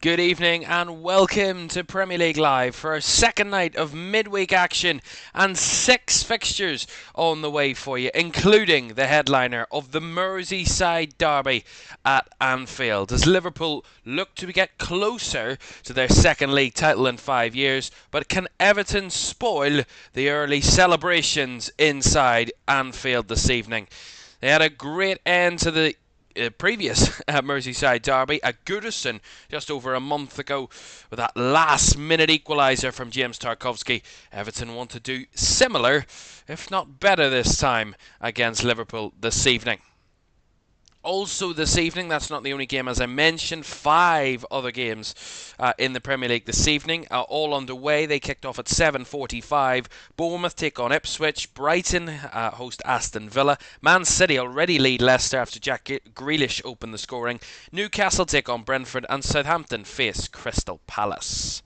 Good evening and welcome to Premier League Live for our second night of midweek action and 6 fixtures on the way for you, including the headliner of the Merseyside Derby at Anfield, as Liverpool look to get closer to their second league title in 5 years. But can Everton spoil the early celebrations inside Anfield this evening? They had a great end to the previous Merseyside Derby at Goodison just over a month ago with that last minute equaliser from James Tarkowski. Everton want to do similar, if not better this time, against Liverpool this evening. Also this evening, that's not the only game, as I mentioned, 5 other games in the Premier League this evening are all underway. They kicked off at 7:45. Bournemouth take on Ipswich. Brighton host Aston Villa. Man City already lead Leicester after Jack Grealish opened the scoring. Newcastle take on Brentford, and Southampton face Crystal Palace.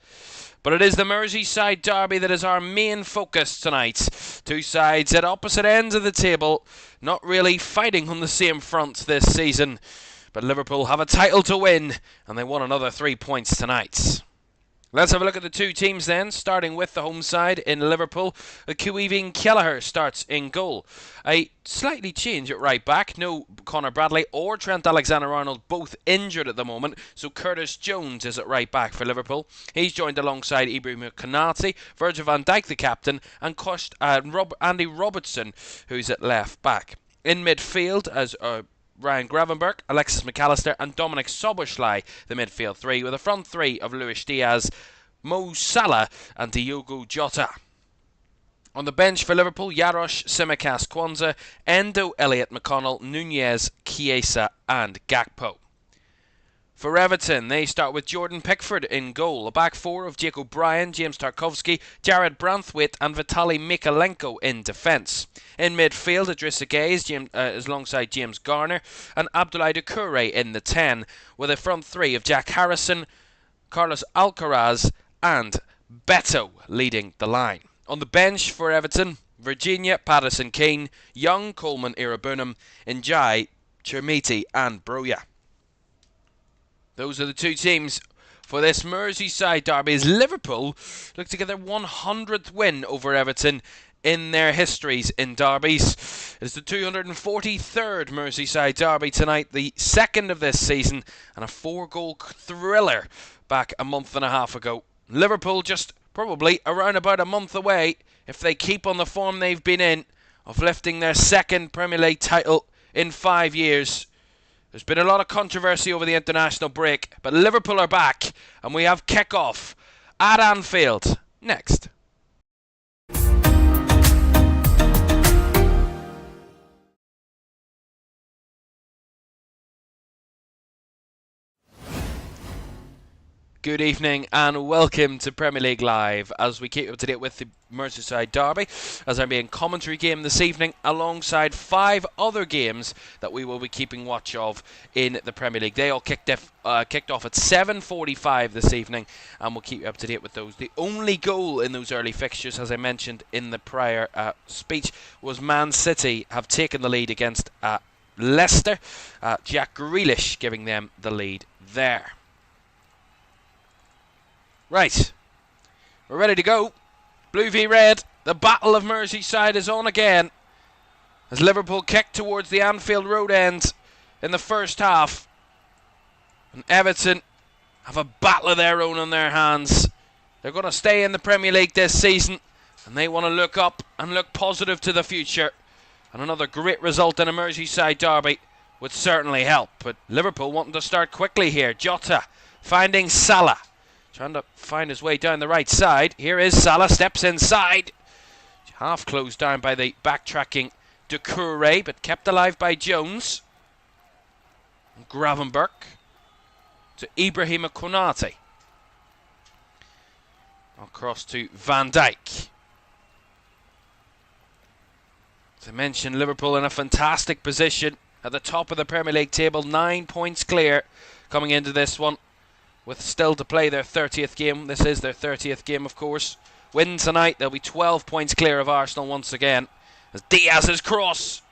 But it is the Merseyside Derby that is our main focus tonight. Two sides at opposite ends of the table, not really fighting on the same front this season. But Liverpool have a title to win, and they want another 3 points tonight. Let's have a look at the two teams then, starting with the home side in Liverpool. Kevin Kelleher starts in goal. A slightly change at right back. No Conor Bradley or Trent Alexander-Arnold, both injured at the moment, so Curtis Jones is at right back for Liverpool. He's joined alongside Ibrahim Konate, Virgil van Dijk the captain, and Andy Robertson, who's at left back. In midfield as Ryan Gravenberch, Alexis McAllister and Dominic Szoboszlai, the midfield three, with a front three of Luis Diaz, Mo Salah and Diogo Jota. On the bench for Liverpool, Jarosz Tsimikas-Kwanzaa, Endo Elliott McConnell, Nunez, Chiesa and Gakpo. For Everton, they start with Jordan Pickford in goal. A back four of Jake O'Brien, James Tarkowski, Jared Branthwaite and Vitaly Mykolenko in defence. In midfield, Idrissa Gueye is alongside James Garner and Abdoulaye Doucouré in the 10, with a front three of Jack Harrison, Carlos Alcaraz and Beto leading the line. On the bench for Everton, Virginia, Patterson-Keane, Young, Coleman, Irabunam, Njai, Chermiti and Broja. Those are the two teams for this Merseyside Derby, as Liverpool look to get their 100th win over Everton in their histories in derbies. It's the 243rd Merseyside Derby tonight, the second of this season, and a 4-goal thriller back a month and a half ago. Liverpool just probably around about a month away, if they keep on the form they've been in, of lifting their second Premier League title in 5 years. There's been a lot of controversy over the international break, but Liverpool are back, and we have kick-off at Anfield next. Good evening and welcome to Premier League Live as we keep you up to date with the Merseyside Derby, as our main commentary game this evening, alongside 5 other games that we will be keeping watch of in the Premier League. They all kicked off at 7:45 this evening, and we'll keep you up to date with those. The only goal in those early fixtures, as I mentioned in the prior speech, was Man City have taken the lead against Leicester. Jack Grealish giving them the lead there. Right, we're ready to go. Blue v Red, the Battle of Merseyside is on again, as Liverpool kick towards the Anfield Road end in the first half, and Everton have a battle of their own on their hands. They're going to stay in the Premier League this season, and they want to look up and look positive to the future, and another great result in a Merseyside derby would certainly help. But Liverpool wanting to start quickly here. Jota finding Salah, trying to find his way down the right side. Here is Salah, steps inside. Half closed down by the backtracking Doucouré, but kept alive by Jones. And Gravenberch to Ibrahim Konate. Across to Van Dijk. As I mentioned, Liverpool in a fantastic position at the top of the Premier League table. 9 points clear coming into this one, with still to play their 30th game. This is their 30th game, of course. Win tonight, they'll be 12 points clear of Arsenal once again. As Diaz's cross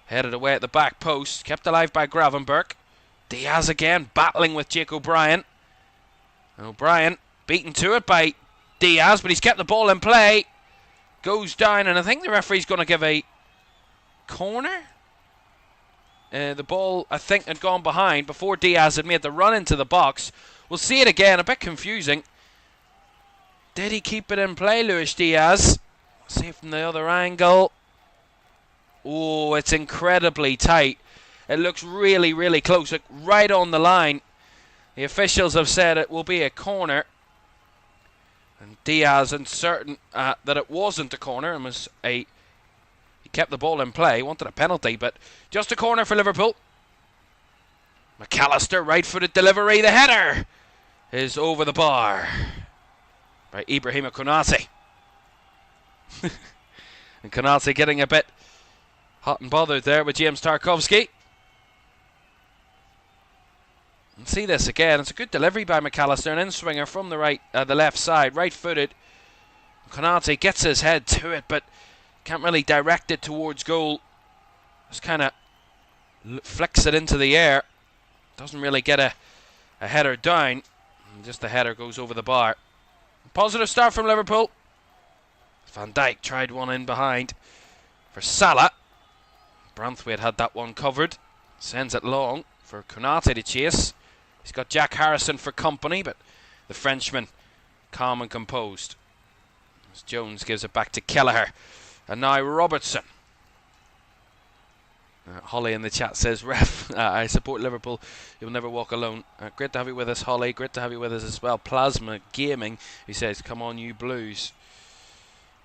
headed away at the back post, kept alive by Gravenberch. Diaz again battling with Jake O'Brien. O'Brien beaten to it by Diaz, but he's kept the ball in play. Goes down, and I think the referee's going to give a corner. The ball, I think, had gone behind before Diaz had made the run into the box. We'll see it again, a bit confusing. Did he keep it in play, Luis Diaz? See it from the other angle. Oh, it's incredibly tight. It looks really, really close, like right on the line. The officials have said it will be a corner. And Diaz uncertain that it wasn't a corner and was a... He kept the ball in play, wanted a penalty, but just a corner for Liverpool. McAllister, right-footed delivery, the header is over the bar by Ibrahima Konate. And Konate getting a bit hot and bothered there with James Tarkowski. And see this again. It's a good delivery by McAllister, an in-swinger from the left side, right-footed. Konate gets his head to it, but can't really direct it towards goal. Just kind of flicks it into the air. Doesn't really get a header down. And just the header goes over the bar. Positive start from Liverpool. Van Dijk tried one in behind for Salah. Branthwaite had that one covered. Sends it long for Konate to chase. He's got Jack Harrison for company, but the Frenchman calm and composed. As Jones gives it back to Kelleher. And now Robertson. Holly in the chat says, ref, I support Liverpool. You'll never walk alone. Great to have you with us, Holly. Great to have you with us as well. Plasma Gaming, he says, come on, you Blues.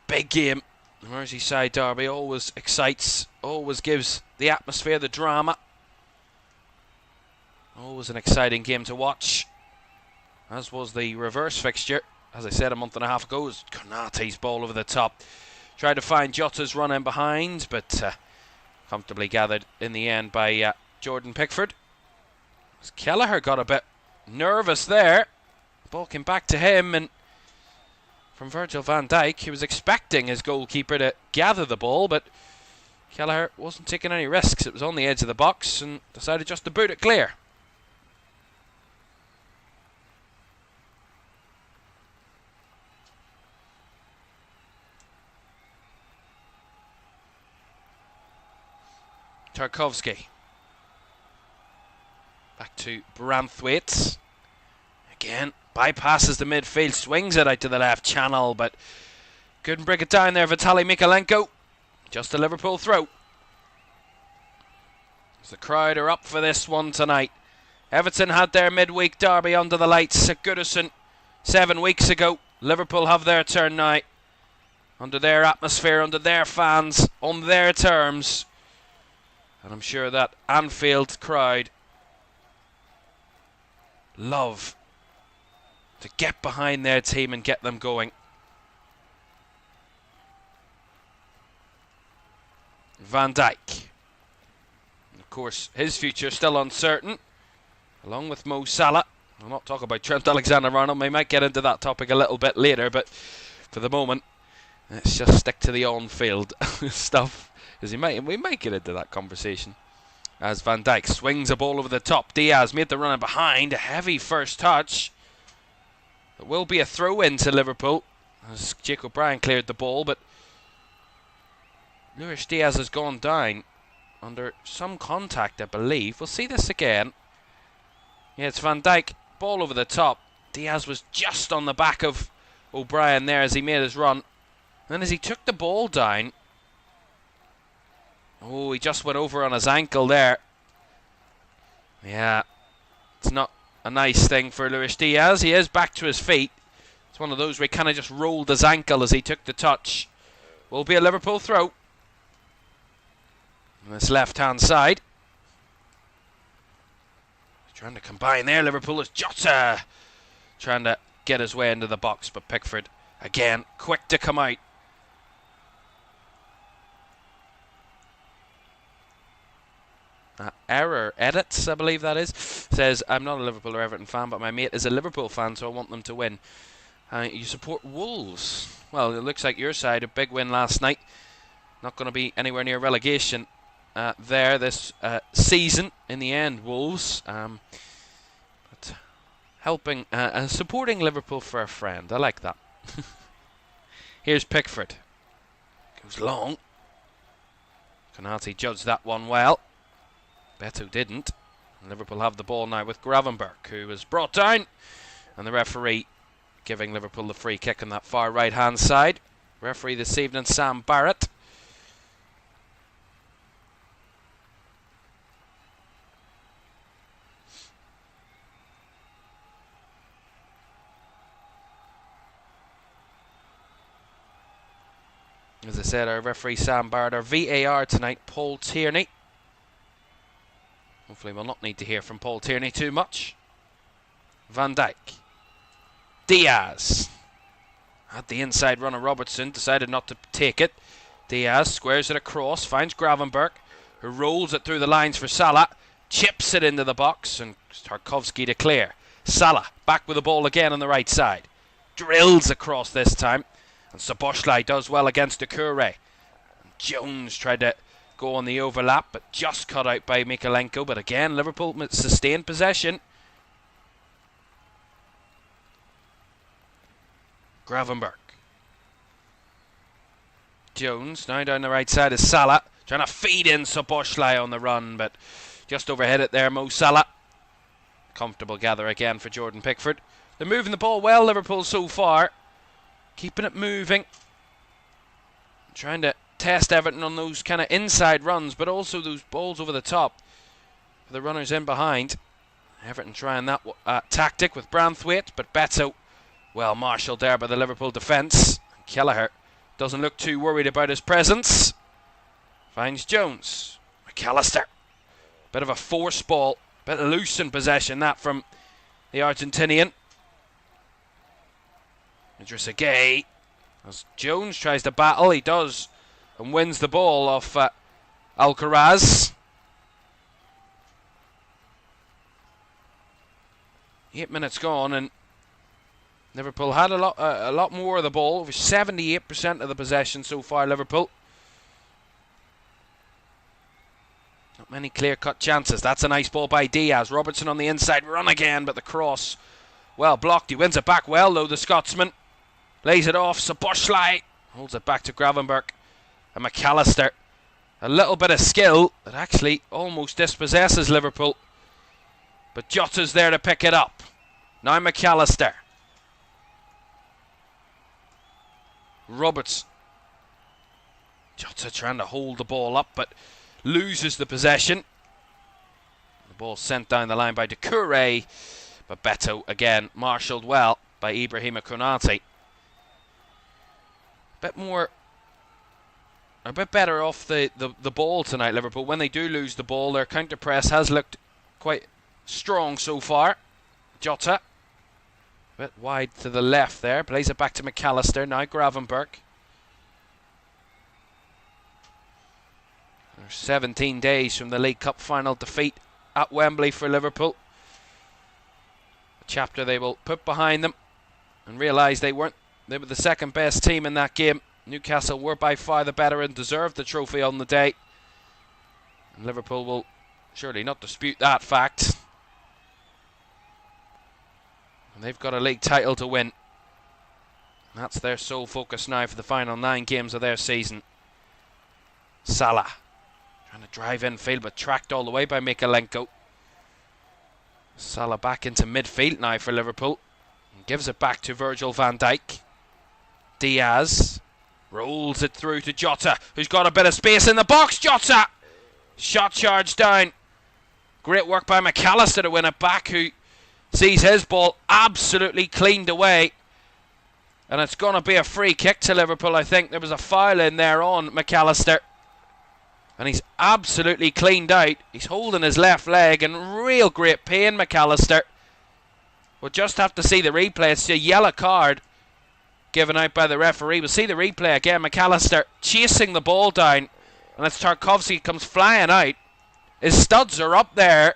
Big game. The Merseyside Derby always excites, always gives the atmosphere, the drama. Always an exciting game to watch. As was the reverse fixture. As I said a month and a half ago, it was Konate's ball over the top. Tried to find Jota's run in behind, but comfortably gathered in the end by Jordan Pickford. As Kelleher got a bit nervous there. Ball came back to him, and from Virgil van Dijk, he was expecting his goalkeeper to gather the ball, but Kelleher wasn't taking any risks. It was on the edge of the box and decided just to boot it clear. Tarkowski. Back to Branthwaite. Again, bypasses the midfield, swings it out to the left channel, but couldn't break it down there, Vitaly Mikalenko. Just a Liverpool throw. As the crowd are up for this one tonight. Everton had their midweek derby under the lights at Goodison 7 weeks ago. Liverpool have their turn now. Under their atmosphere, under their fans, on their terms. And I'm sure that Anfield crowd love to get behind their team and get them going. Van Dijk. Of course, his future still uncertain, along with Mo Salah. I'll not talk about Trent Alexander-Arnold. We might get into that topic a little bit later, but for the moment, let's just stick to the on-field stuff. Because we might get into that conversation. As Van Dijk swings a ball over the top. Diaz made the run in behind. A heavy first touch. It will be a throw-in to Liverpool. As Jake O'Brien cleared the ball. But Luis Diaz has gone down under some contact, I believe. We'll see this again. Yeah, it's Van Dijk. Ball over the top. Diaz was just on the back of O'Brien there as he made his run. And as he took the ball down... Oh, he just went over on his ankle there. Yeah, it's not a nice thing for Luis Diaz. He is back to his feet. It's one of those where he kind of just rolled his ankle as he took the touch. Will be a Liverpool throw. On this left-hand side. Trying to combine there. Liverpool is Jota. Trying to get his way into the box, but Pickford, again, quick to come out. Error Edits, I believe that is, says, I'm not a Liverpool or Everton fan, but my mate is a Liverpool fan, so I want them to win. You support Wolves. Well, it looks like your side, a big win last night. Not going to be anywhere near relegation there this season. In the end, Wolves. But helping and supporting Liverpool for a friend. I like that. Here's Pickford. Goes long. Konate judged that one well. Beto didn't. And Liverpool have the ball now with Gravenberch, who was brought down. And the referee giving Liverpool the free kick on that far right-hand side. Referee this evening, Sam Barrett. As I said, our referee Sam Barrett, our VAR tonight, Paul Tierney. Hopefully we'll not need to hear from Paul Tierney too much. Van Dijk. Diaz. Had the inside run of Robertson, decided not to take it. Diaz squares it across, finds Gravenberch, who rolls it through the lines for Salah. Chips it into the box, and Tarkowski to clear. Salah back with the ball again on the right side. Drills across this time. And Szoboszlai does well against Doucouré. Jones tried to go on the overlap, but just cut out by Mykolenko. But again, Liverpool sustained possession. Gravenberch. Jones now down the right side is Salah. Trying to feed in Szoboszlai on the run, but just overhead it there, Mo Salah. Comfortable gather again for Jordan Pickford. They're moving the ball well, Liverpool, so far. Keeping it moving. Trying to test Everton on those kind of inside runs, but also those balls over the top for the runners in behind. Everton trying that tactic with Branthwaite, but Beto well marshalled there by the Liverpool defence. Kelleher doesn't look too worried about his presence. Finds Jones. McAllister. Bit of a force ball. Bit of loose in possession, that from the Argentinian. Idrissa Gueye. As Jones tries to battle, he does, and wins the ball off Alcaraz. 8 minutes gone, and Liverpool had a lot more of the ball. Over 78% of the possession so far, Liverpool. Not many clear-cut chances. That's a nice ball by Diaz. Robertson on the inside, run again, but the cross, well blocked. He wins it back well, though, the Scotsman. Lays it off, Szoboszlai holds it back to Gravenberch. And McAllister. A little bit of skill that actually almost dispossesses Liverpool. But Jota's there to pick it up. Now McAllister. Roberts. Jota trying to hold the ball up, but loses the possession. The ball sent down the line by Doucouré, but Beto again marshalled well by Ibrahima Konate. A bit better off the ball tonight, Liverpool. When they do lose the ball, their counter press has looked quite strong so far. Jota, a bit wide to the left there, plays it back to McAllister. Now Gravenberch. There's 17 days from the League Cup final defeat at Wembley for Liverpool. A chapter they will put behind them and realise they were the second best team in that game. Newcastle were by far the better and deserved the trophy on the day. And Liverpool will surely not dispute that fact. And they've got a league title to win. That's their sole focus now for the final 9 games of their season. Salah trying to drive infield, but tracked all the way by Mykolenko. Salah back into midfield now for Liverpool. And gives it back to Virgil van Dijk. Diaz rolls it through to Jota, who's got a bit of space in the box. Jota! Shot charged down. Great work by McAllister to win it back, who sees his ball absolutely cleaned away. And it's going to be a free kick to Liverpool, I think. There was a foul in there on McAllister. And he's absolutely cleaned out. He's holding his left leg in real great pain, McAllister. We'll just have to see the replay. It's a yellow card given out by the referee. We'll see the replay again. McAllister chasing the ball down, and as Tarkowski comes flying out, his studs are up there.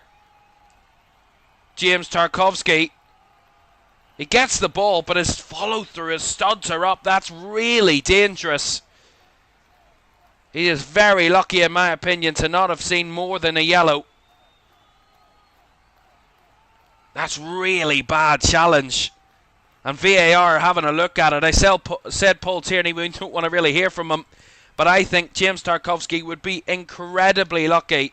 James Tarkowski, he gets the ball, but his follow through, his studs are up. That's really dangerous. He is very lucky, in my opinion, to not have seen more than a yellow. That's really bad challenge. And VAR are having a look at it. I said Paul Tierney, we don't want to really hear from him. But I think James Tarkowski would be incredibly lucky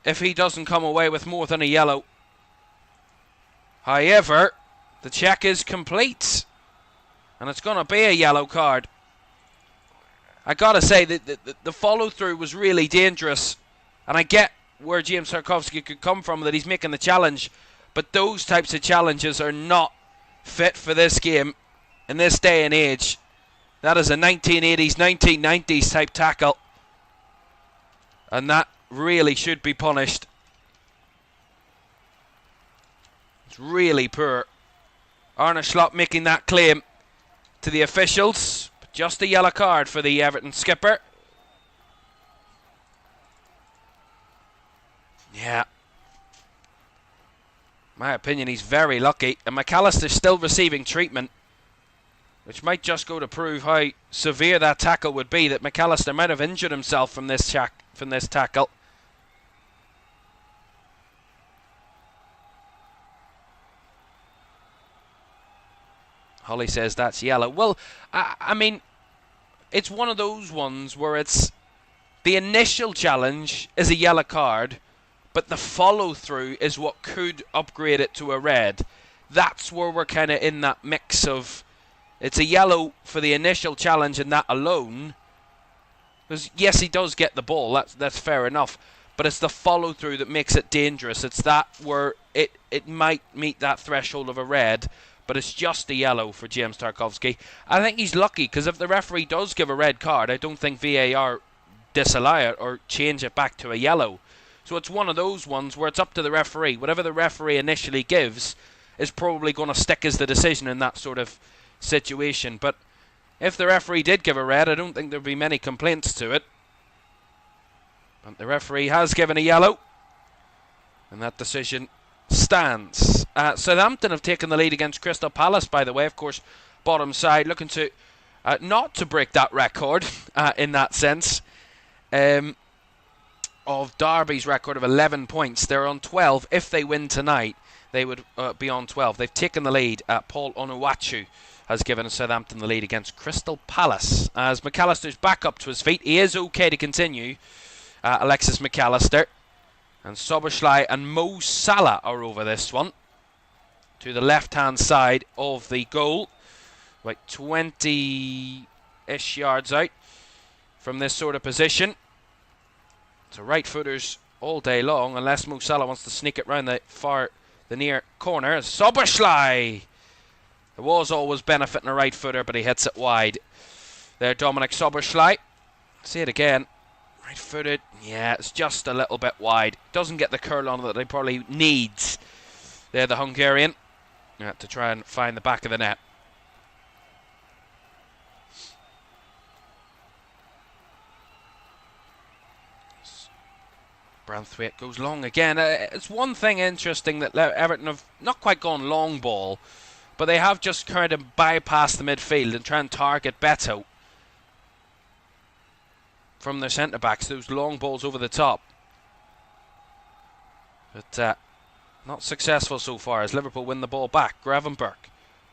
if he doesn't come away with more than a yellow. However, the check is complete. And it's going to be a yellow card. I got to say that the follow-through was really dangerous. And I get where James Tarkowski could come from, that he's making the challenge. But those types of challenges are not fit for this game in this day and age. That is a 1980s, 1990s type tackle. And that really should be punished. It's really poor. Arne Slot making that claim to the officials. But just a yellow card for the Everton skipper. Yeah. My opinion, he's very lucky. And McAllister's still receiving treatment, which might just go to prove how severe that tackle would be, that McAllister might have injured himself from this tackle. Holly says that's yellow. Well, I mean, it's one of those ones where it's the initial challenge is a yellow card, but the follow-through is what could upgrade it to a red. That's where we're kind of in that mix of, it's a yellow for the initial challenge and that alone. Because yes, he does get the ball, that's fair enough. But it's the follow-through that makes it dangerous. It's that where it might meet that threshold of a red, but it's just a yellow for James Tarkowski. I think he's lucky, because if the referee does give a red card, I don't think VAR disallow it or change it back to a yellow. So it's one of those ones where it's up to the referee. Whatever the referee initially gives is probably going to stick as the decision in that sort of situation. But if the referee did give a red, I don't think there'd be many complaints to it. But the referee has given a yellow, and that decision stands. Southampton have taken the lead against Crystal Palace, by the way. Of course, bottom side, looking to not to break that record in that sense. Of Derby's record of 11 points. They're on 12. If they win tonight, they would be on 12. They've taken the lead. Paul Onuachu has given Southampton the lead against Crystal Palace. As McAllister's back up to his feet, he is okay to continue. Alexis McAllister. And Szoboszlai and Mo Salah are over this one. To the left-hand side of the goal. Like 20-ish yards out from this sort of position. So right footers all day long, unless Mo Salah wants to sneak it round the near corner. Szoboszlai! There was always benefiting a right footer, but he hits it wide. There, Dominic Szoboszlai. See it again. Right footed. Yeah, it's just a little bit wide. Doesn't get the curl on it that he probably needs. There, the Hungarian. To try and find the back of the net. Branthwaite goes long again. It's one thing interesting that Everton have not quite gone long ball, but they have just kind of bypassed the midfield and try and target Beto from their centre-backs, those long balls over the top. But not successful so far as Liverpool win the ball back. Gravenberch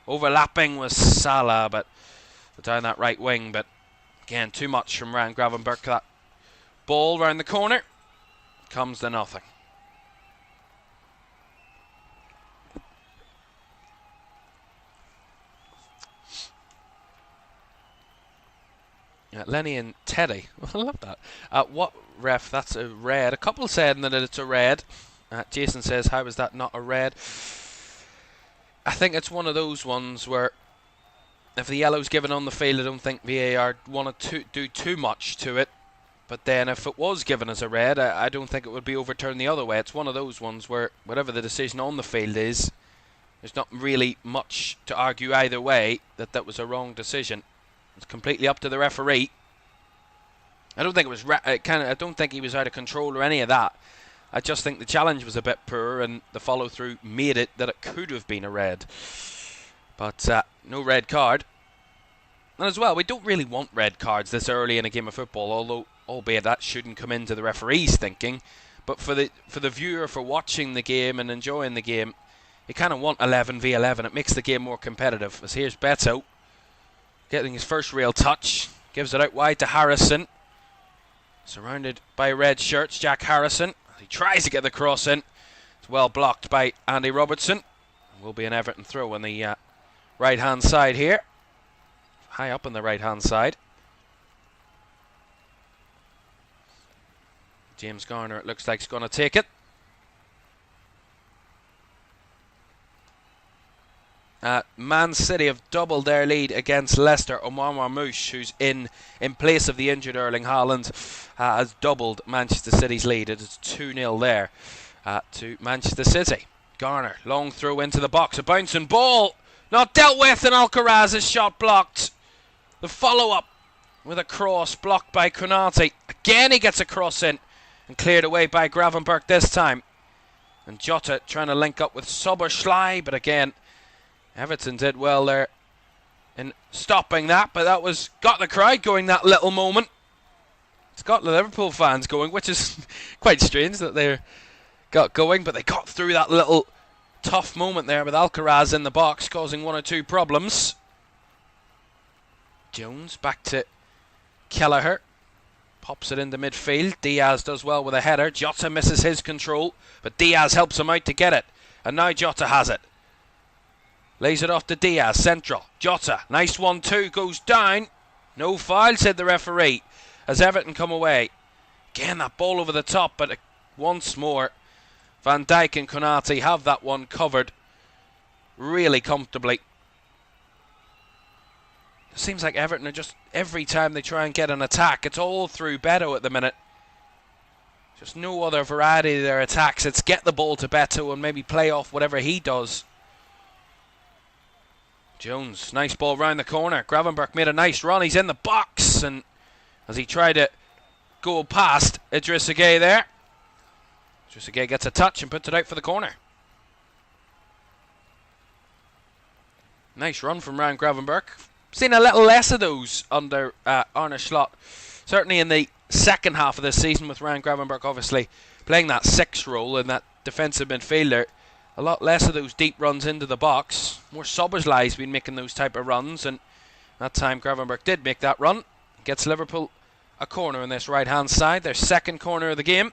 overlapping with Salah, but down that right wing. But again, too much from Ryan Gravenberch. That ball round the corner comes to nothing. Lenny and Teddy. I love that. What ref? That's a red. A couple said that it's a red. Jason says, how is that not a red? I think it's one of those ones where if the yellow's given on the field, I don't think VAR want to do too much to it. But then if it was given as a red, I don't think it would be overturned the other way. It's one of those ones where whatever the decision on the field is, there's not really much to argue either way that was a wrong decision. It's completely up to the referee. I don't think it was I don't think he was out of control or any of that. I just think the challenge was a bit poor and the follow-through made it that it could have been a red. But no red card. And as well, we don't really want red cards this early in a game of football, albeit that shouldn't come into the referee's thinking. But for the viewer, for watching the game and enjoying the game, you kind of want 11 v 11. It makes the game more competitive. As here's Beto getting his first real touch. Gives it out wide to Harrison. Surrounded by red shirts, Jack Harrison. He tries to get the cross in. It's well blocked by Andy Robertson. Will be an Everton throw on the right-hand side here. High up on the right-hand side. James Garner, it looks like, is going to take it. Man City have doubled their lead against Leicester. Omar Marmoush, who's in place of the injured Erling Haaland, has doubled Manchester City's lead. It is 2-0 there to Manchester City. Garner, long throw into the box. A bouncing ball, not dealt with, and Alcaraz's shot blocked. The follow-up with a cross blocked by Konate. Again he gets a cross in and cleared away by Gravenberch this time. And Jota trying to link up with Soberschlei, but again, Everton did well there in stopping that, but that got the crowd going, that little moment. It's got the Liverpool fans going, which is quite strange that they got going, but they got through that little tough moment there with Alcaraz in the box, causing one or two problems. Jones back to Kelleher. Pops it into midfield. Diaz does well with a header. Jota misses his control, but Diaz helps him out to get it. And now Jota has it. Lays it off to Diaz, central. Jota, nice 1-2, goes down. No foul, said the referee, as Everton come away. Again, that ball over the top, but once more, Van Dijk and Konate have that one covered really comfortably. It seems like Everton are just, every time they try and get an attack, it's all through Beto at the minute. Just no other variety of their attacks. It's get the ball to Beto and maybe play off whatever he does. Jones, nice ball round the corner. Gravenberch made a nice run. He's in the box, and as he tried to go past Idrissa Gueye there, Idrissa Gueye gets a touch and puts it out for the corner. Nice run from Ryan Gravenberch. Seen a little less of those under Arne Slot. Certainly in the second half of this season, with Ryan Gravenberch obviously playing that 6 role in that defensive midfielder. A lot less of those deep runs into the box. More Soberschlei's been making those type of runs, and that time Gravenberch did make that run. Gets Liverpool a corner on this right-hand side. Their second corner of the game.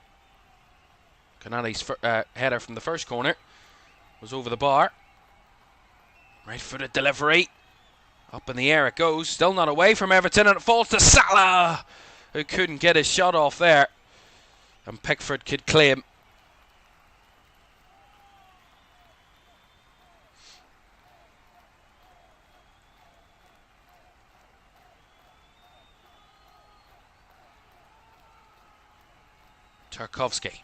Konate's header from the first corner was over the bar. Right-footed delivery. Up in the air it goes. Still not away from Everton, and it falls to Salah, who couldn't get his shot off there. And Pickford could claim. Tarkowski.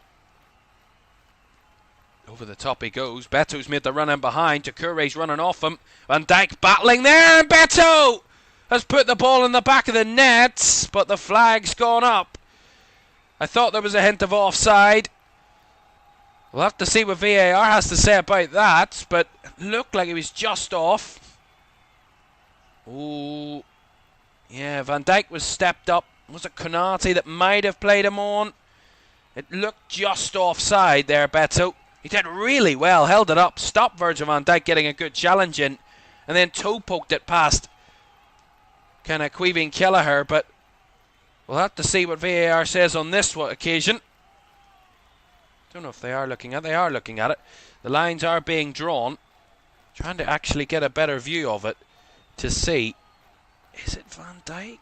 Over the top he goes. Beto's made the run in behind. Doucouré's running off him. Van Dijk battling there, and Beto has put the ball in the back of the net, but the flag's gone up. I thought there was a hint of offside. We'll have to see what VAR has to say about that, but it looked like he was just off. Ooh. Yeah, Van Dijk was stepped up. Was it Konate that might have played him on? It looked just offside there, Beto. He did really well, held it up, stopped Virgil van Dijk getting a good challenge in, and then toe poked it past kind of Caoimhín Kelleher, but we'll have to see what VAR says on this occasion. Don't know if they are looking at it. They are looking at it. The lines are being drawn. Trying to actually get a better view of it to see. Is it Van Dijk?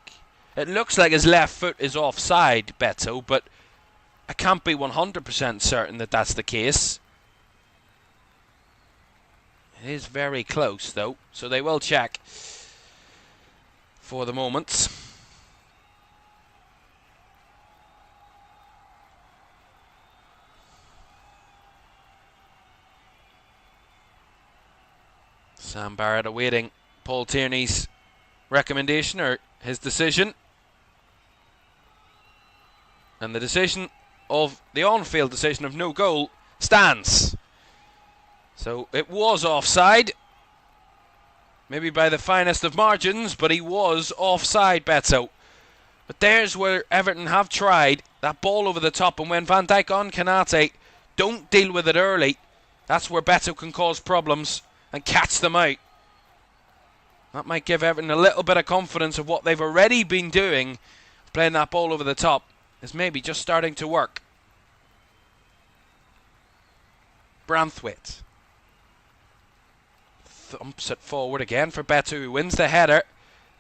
It looks like his left foot is offside, Beto, but I can't be 100% certain that that's the case. It is very close, though, so they will check for the moment. Sam Barrett awaiting Paul Tierney's recommendation or his decision. And the decision of the on-field decision of no goal stands. So it was offside. Maybe by the finest of margins, but he was offside, Beto. But there's where Everton have tried. That ball over the top, and when Van Dijk on Konate don't deal with it early, that's where Beto can cause problems and catch them out. That might give Everton a little bit of confidence of what they've already been doing. Playing that ball over the top is maybe just starting to work. Branthwaite thumps it forward again for Beto, who wins the header.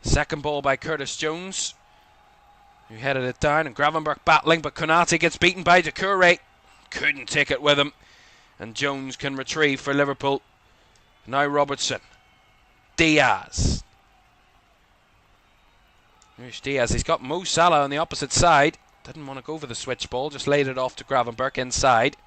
Second ball by Curtis Jones, who headed it down, and Gravenberch battling, but Konate gets beaten by Doucouré. Couldn't take it with him, and Jones can retrieve for Liverpool. Now Robertson. Diaz. Here's Diaz. He's got Mo Salah on the opposite side. Didn't want to go for the switch ball, just laid it off to Gravenberch inside.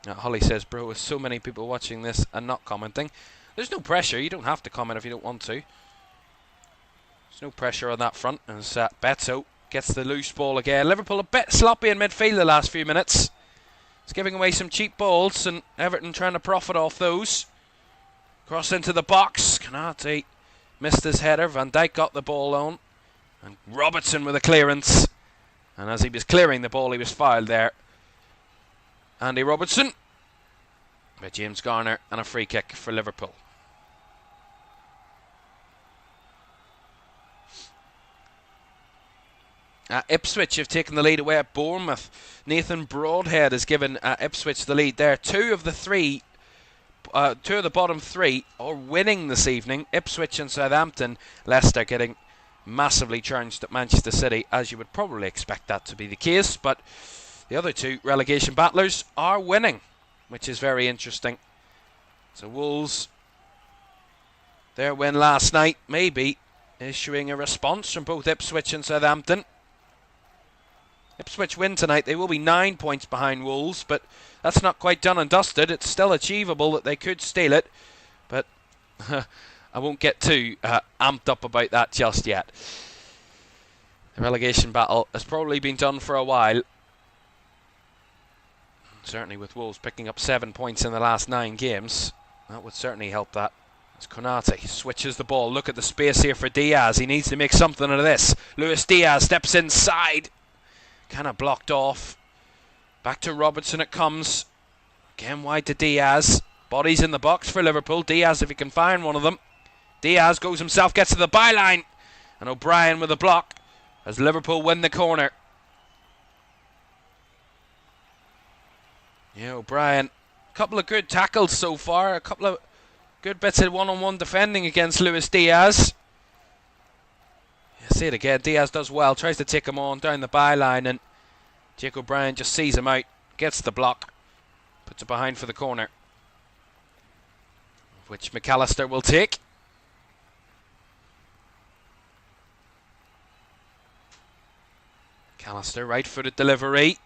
Now, Holly says, bro, with so many people watching this and not commenting. There's no pressure. You don't have to comment if you don't want to. There's no pressure on that front as Beto gets the loose ball again. Liverpool a bit sloppy in midfield the last few minutes. It's giving away some cheap balls, and Everton trying to profit off those. Cross into the box. Konate missed his header. Van Dijk got the ball on. And Robertson with a clearance. And as he was clearing the ball, he was fouled there. Andy Robertson by James Garner, and a free kick for Liverpool. Ipswich have taken the lead away at Bournemouth. Nathan Broadhead has given Ipswich the lead there. Two of the bottom three are winning this evening. Ipswich and Southampton. Leicester getting massively challenged at Manchester City, as you would probably expect that to be the case. But the other two relegation battlers are winning, which is very interesting. So Wolves, their win last night, maybe issuing a response from both Ipswich and Southampton. Ipswich win tonight, they will be 9 points behind Wolves, but that's not quite done and dusted. It's still achievable that they could steal it, but I won't get too amped up about that just yet. The relegation battle has probably been done for a while. Certainly with Wolves picking up 7 points in the last 9 games. That would certainly help that. As Konate switches the ball. Look at the space here for Diaz. He needs to make something out of this. Luis Diaz steps inside. Kind of blocked off. Back to Robertson it comes. Again wide to Diaz. Bodies in the box for Liverpool. Diaz, if he can find one of them. Diaz goes himself, gets to the byline. And O'Brien with a block as Liverpool win the corner. Yeah, O'Brien. A couple of good tackles so far. A couple of good bits of one-on-one defending against Luis Diaz. Yeah, see it again. Diaz does well. Tries to take him on down the byline, and Jake O'Brien just sees him out. Gets the block. Puts it behind for the corner, which McAllister will take. McAllister, right-footed delivery.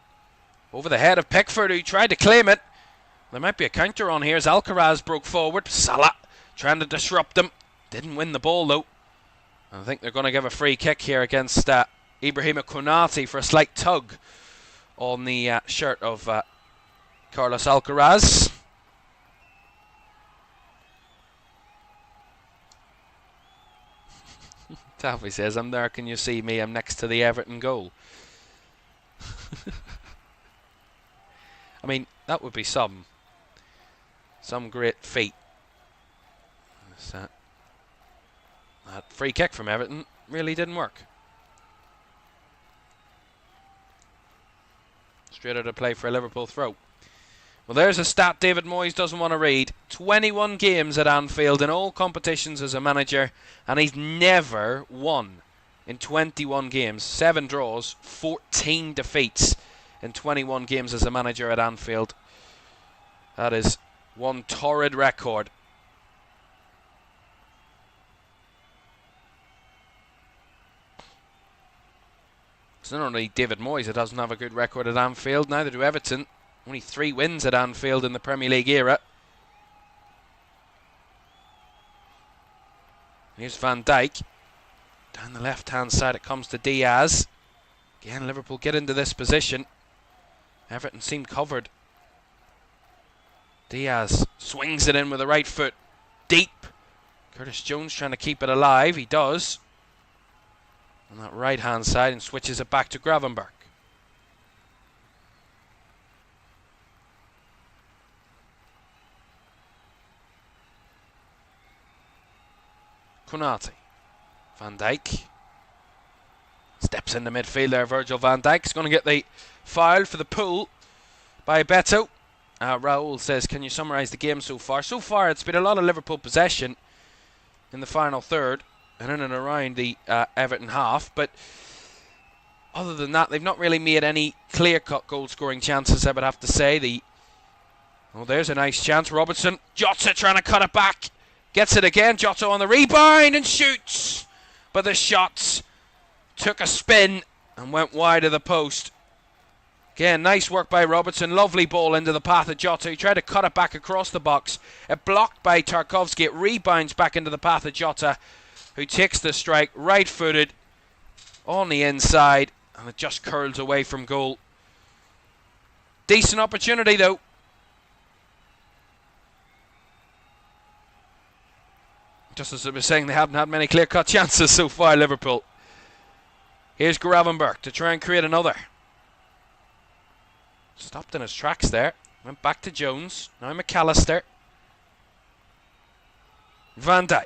Over the head of Pickford, who tried to claim it. There might be a counter on here as Alcaraz broke forward. Salah trying to disrupt him. Didn't win the ball though. I think they're going to give a free kick here against Ibrahima Konate for a slight tug on the shirt of Carlos Alcaraz. Taffy says, I'm there, can you see me? I'm next to the Everton goal. I mean, that would be some great feat. That free kick from Everton really didn't work. Straight out of play for a Liverpool throw. Well, there's a stat David Moyes doesn't want to read. 21 games at Anfield in all competitions as a manager, and he's never won in 21 games. 7 draws, 14 defeats in 21 games as a manager at Anfield. That is one torrid record. It's not only David Moyes that doesn't have a good record at Anfield, neither do Everton. Only 3 wins at Anfield in the Premier League era. Here's Van Dijk. Down the left-hand side it comes to Diaz. Again, Liverpool get into this position. Everton seem covered. Diaz swings it in with the right foot. Deep. Curtis Jones trying to keep it alive. He does. On that right-hand side and switches it back to Gravenberch. Konate. Van Dijk. Steps in the midfield there, Virgil van Dijk's going to get the foul for the pull by Beto. Raul says, can you summarise the game so far? So far, it's been a lot of Liverpool possession in the final third and in and around the Everton half. But other than that, they've not really made any clear-cut goal-scoring chances, I would have to say. Oh, there's a nice chance. Robertson. Jota trying to cut it back. Gets it again. Jota on the rebound and shoots. But the shots took a spin and went wide of the post. Again, nice work by Robertson. Lovely ball into the path of Jota. He tried to cut it back across the box. It blocked by Tarkowski. It rebounds back into the path of Jota, who takes the strike right-footed on the inside, and it just curls away from goal. Decent opportunity, though. Just as I was saying, they haven't had many clear-cut chances so far, Liverpool. Here's Gravenberch to try and create another. Stopped in his tracks there. Went back to Jones. Now McAllister. Van Dijk.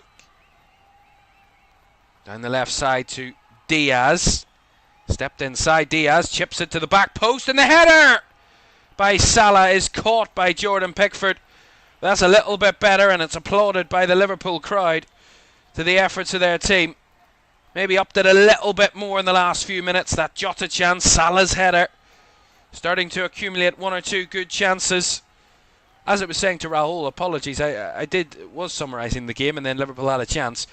Down the left side to Diaz. Stepped inside. Diaz chips it to the back post, and the header by Salah is caught by Jordan Pickford. That's a little bit better, and it's applauded by the Liverpool crowd to the efforts of their team. Maybe upped it a little bit more in the last few minutes. That Jota chance, Salah's header, starting to accumulate one or two good chances. As I was saying to Raul, apologies, I was summarising the game, and then Liverpool had a chance.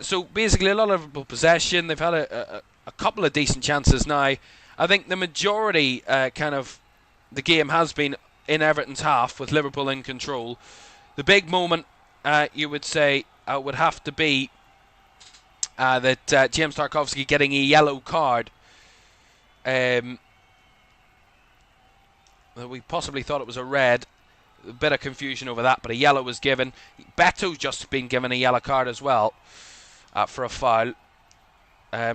So basically a lot of Liverpool possession. They've had a couple of decent chances now. I think the majority the game has been in Everton's half, with Liverpool in control. The big moment, you would say, would have to be that James Tarkowski getting a yellow card. We possibly thought it was a red. A bit of confusion over that, but a yellow was given. Beto's just been given a yellow card as well for a foul.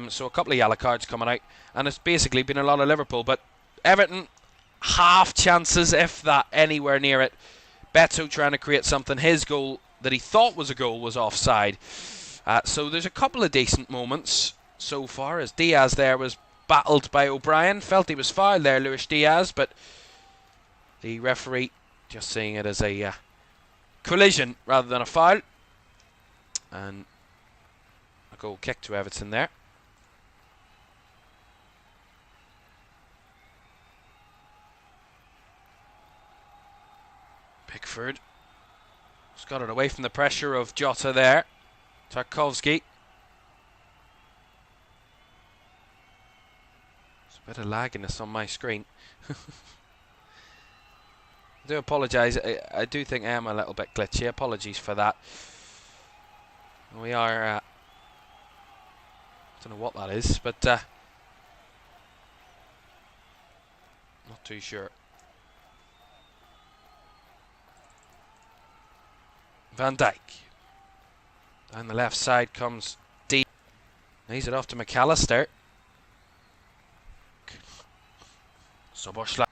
So a couple of yellow cards coming out, and it's basically been a lot of Liverpool. But Everton, half chances, if that, anywhere near it. Beto trying to create something. His goal that he thought was a goal was offside. So there's a couple of decent moments so far, as Diaz there was battled by O'Brien. Felt he was fouled there, Luis Diaz, but the referee just seeing it as a collision rather than a foul. And a goal kick to Everton there. Pickford has got it away from the pressure of Jota there. Tarkowski. There's a bit of lagginess on my screen. I do apologise. I do think I am a little bit glitchy. Apologies for that. We are... I don't know what that is, but... not too sure. Van Dijk. Down the left side comes D. Lays it off to McAllister. Soboslai.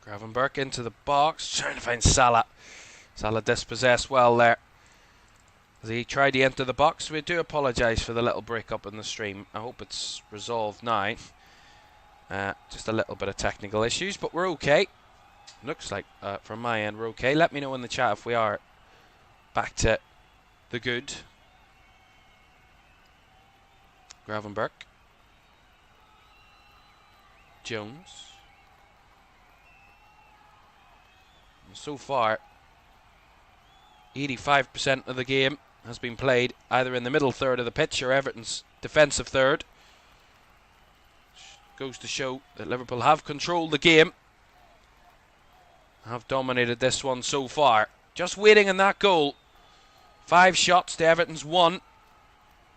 Gravenberch into the box, trying to find Salah. Salah dispossessed well there as he tried to enter the box. We do apologise for the little break up in the stream. I hope it's resolved now. Just a little bit of technical issues, but we're okay. Looks like from my end we're okay. Let me know in the chat if we are back to the good. Gravenberch. Jones. And so far, 85% of the game has been played either in the middle third of the pitch or Everton's defensive third. Goes to show that Liverpool have controlled the game, have dominated this one so far. Just waiting on that goal. 5 shots to Everton's 1.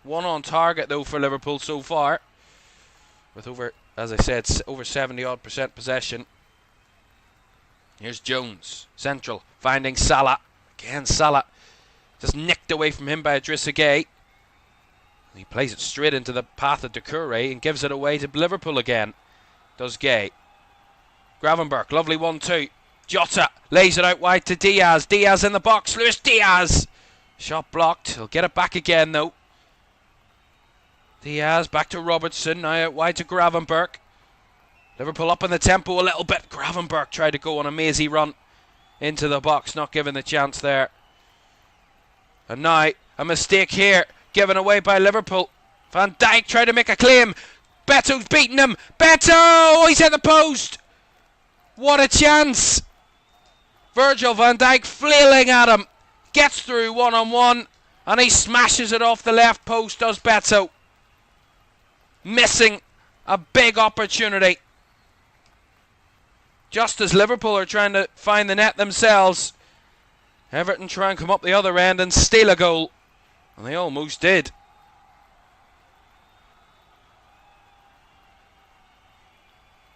1 on target though for Liverpool so far, with over, as I said, over 70% possession. Here's Jones, central, finding Salah. Again, Salah just nicked away from him by Idrissa Gueye. He plays it straight into the path of Doucouré and gives it away to Liverpool again. Does Gueye. Gravenberch, lovely 1-2. Jota lays it out wide to Diaz. Diaz in the box. Luis Diaz. Shot blocked. He'll get it back again though. Diaz back to Robertson. Now out wide to Gravenberch. Liverpool up in the tempo a little bit. Gravenberch tried to go on a mazy run into the box. Not given the chance there. And now a mistake here. Given away by Liverpool. Van Dijk tried to make a claim. Beto's beaten him. Beto! Oh, he's hit the post. What a chance. Virgil van Dijk flailing at him. Gets through one-on-one. And he smashes it off the left post, does Beto. Missing a big opportunity. Just as Liverpool are trying to find the net themselves, Everton try and come up the other end and steal a goal. And they almost did.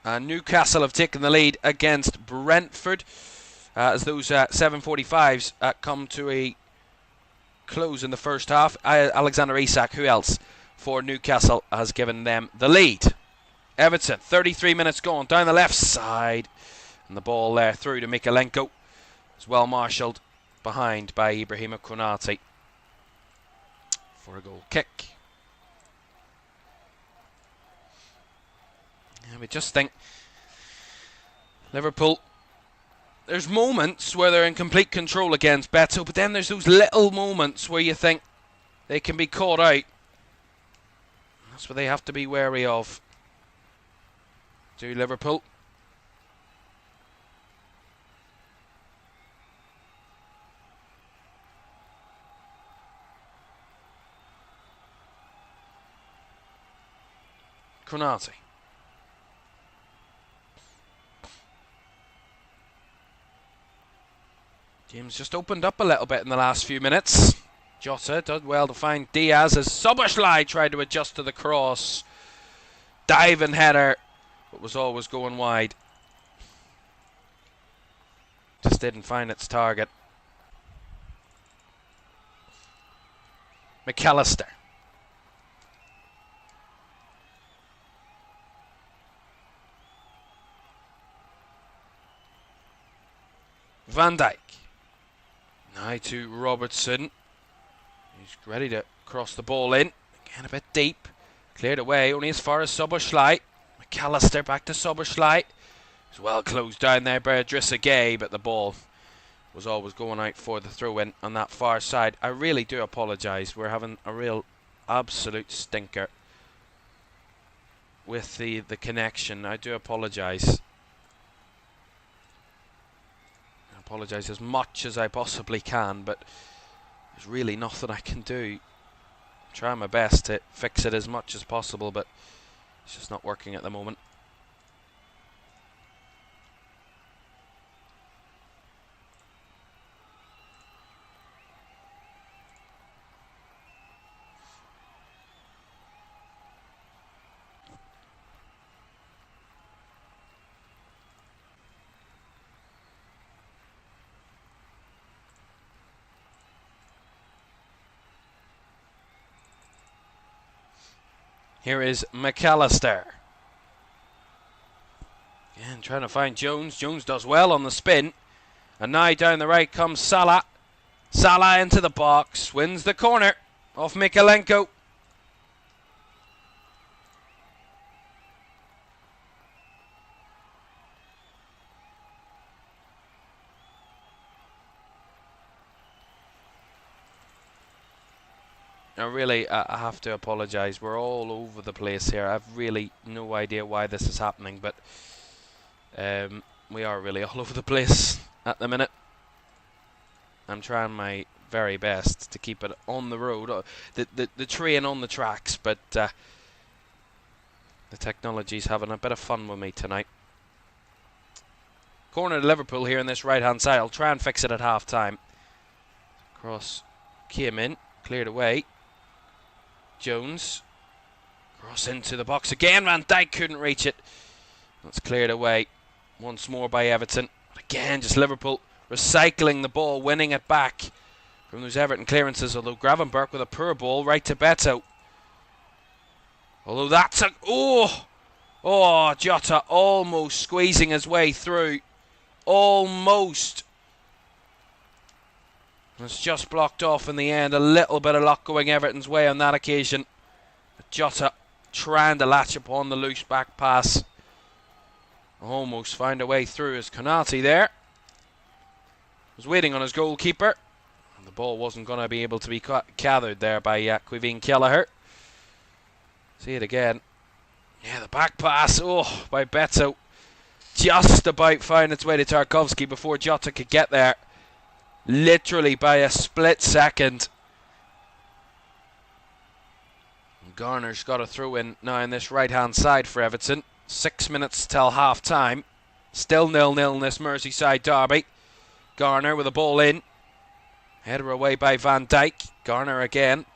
And Newcastle have taken the lead against Brentford as those 7:45s come to a close in the first half. Alexander Isak, who else for Newcastle, has given them the lead. Everton, 33 minutes gone, down the left side. And the ball there through to Mykolenko. It's well marshalled behind by Ibrahima Konate for a goal kick. And we just think Liverpool, there's moments where they're in complete control against Beto, but then there's those little moments where you think they can be caught out. That's what they have to be wary of. To Liverpool. Konate. Game's just opened up a little bit in the last few minutes. Jota did well to find Diaz as Szoboszlai tried to adjust to the cross. Diving header, but was always going wide. Just didn't find its target. McAllister. Van Dijk. Now to Robertson. He's ready to cross the ball in. Again a bit deep. Cleared away, only as far as Szoboszlai. McAllister back to Szoboszlai. He's well closed down there by Idrissa Gueye, but the ball was always going out for the throw-in on that far side. I really do apologise. We're having a real absolute stinker with the connection. I do apologise. Apologise as much as I possibly can, but there's really nothing I can do. I'm trying my best to fix it as much as possible, but it's just not working at the moment. Here is McAllister. Again, trying to find Jones. Jones does well on the spin. And now down the right comes Salah. Salah into the box. Wins the corner off Mykolenko. I have to apologise. We're all over the place here. I've really no idea why this is happening, but we are really all over the place at the minute. I'm trying my very best to keep it on the road, the train on the tracks, but the technology's having a bit of fun with me tonight. Corner to Liverpool here on this right-hand side. I'll try and fix it at half-time. Cross came in, cleared away. Jones. Cross into the box again. Van Dijk couldn't reach it. That's cleared away once more by Everton. Again, just Liverpool recycling the ball, winning it back from those Everton clearances, although Gravenberch with a poor ball right to Beto. Although that's a... Oh, Jota almost squeezing his way through. Almost. It's just blocked off in the end. A little bit of luck going Everton's way on that occasion. But Jota trying to latch upon the loose back pass. Almost found a way through as Konate there. Was waiting on his goalkeeper. And the ball wasn't going to be able to be gathered there by Quiveen Kelleher. See it again. Yeah, the back pass. Oh, by Beto. Just about found its way to Tarkovsky before Jota could get there. Literally by a split second. And Garner's got a throw in now in this right hand side for Everton. 6 minutes till half time. Still 0-0 in this Merseyside Derby. Garner with a ball in. Header away by Van Dijk. Garner again.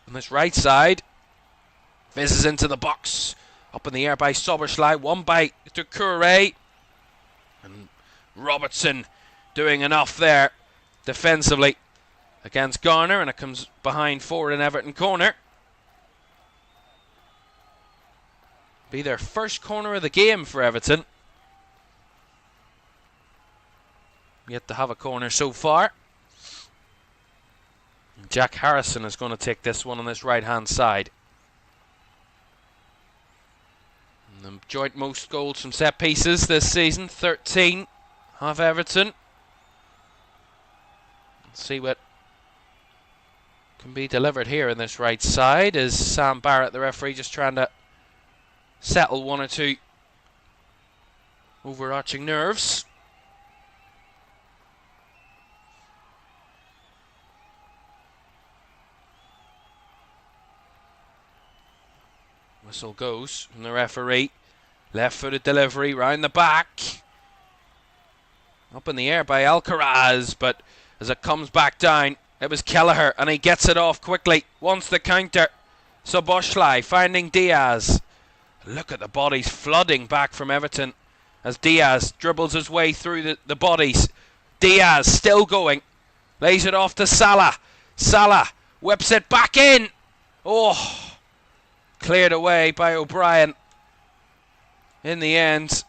On this right side. Fizzes into the box. Up in the air by Soberschlei. One by Doucouré. And Robertson doing enough there defensively against Garner. And it comes behind forward in Everton corner. Be their first corner of the game for Everton. Yet to have a corner so far. Jack Harrison is going to take this one on this right hand side. And the joint most goals from set pieces this season, 13 have Everton. Let's see what can be delivered here in this right side. Is Sam Barrett, the referee, just trying to settle one or two overarching nerves. Whistle goes from the referee. Left-footed delivery round the back. Up in the air by Alcaraz, but as it comes back down, it was Kelleher, and he gets it off quickly. Wants the counter. Soboschlei finding Diaz. Look at the bodies flooding back from Everton as Diaz dribbles his way through the bodies. Diaz still going. Lays it off to Salah. Salah whips it back in. Oh, cleared away by O'Brien. In the end,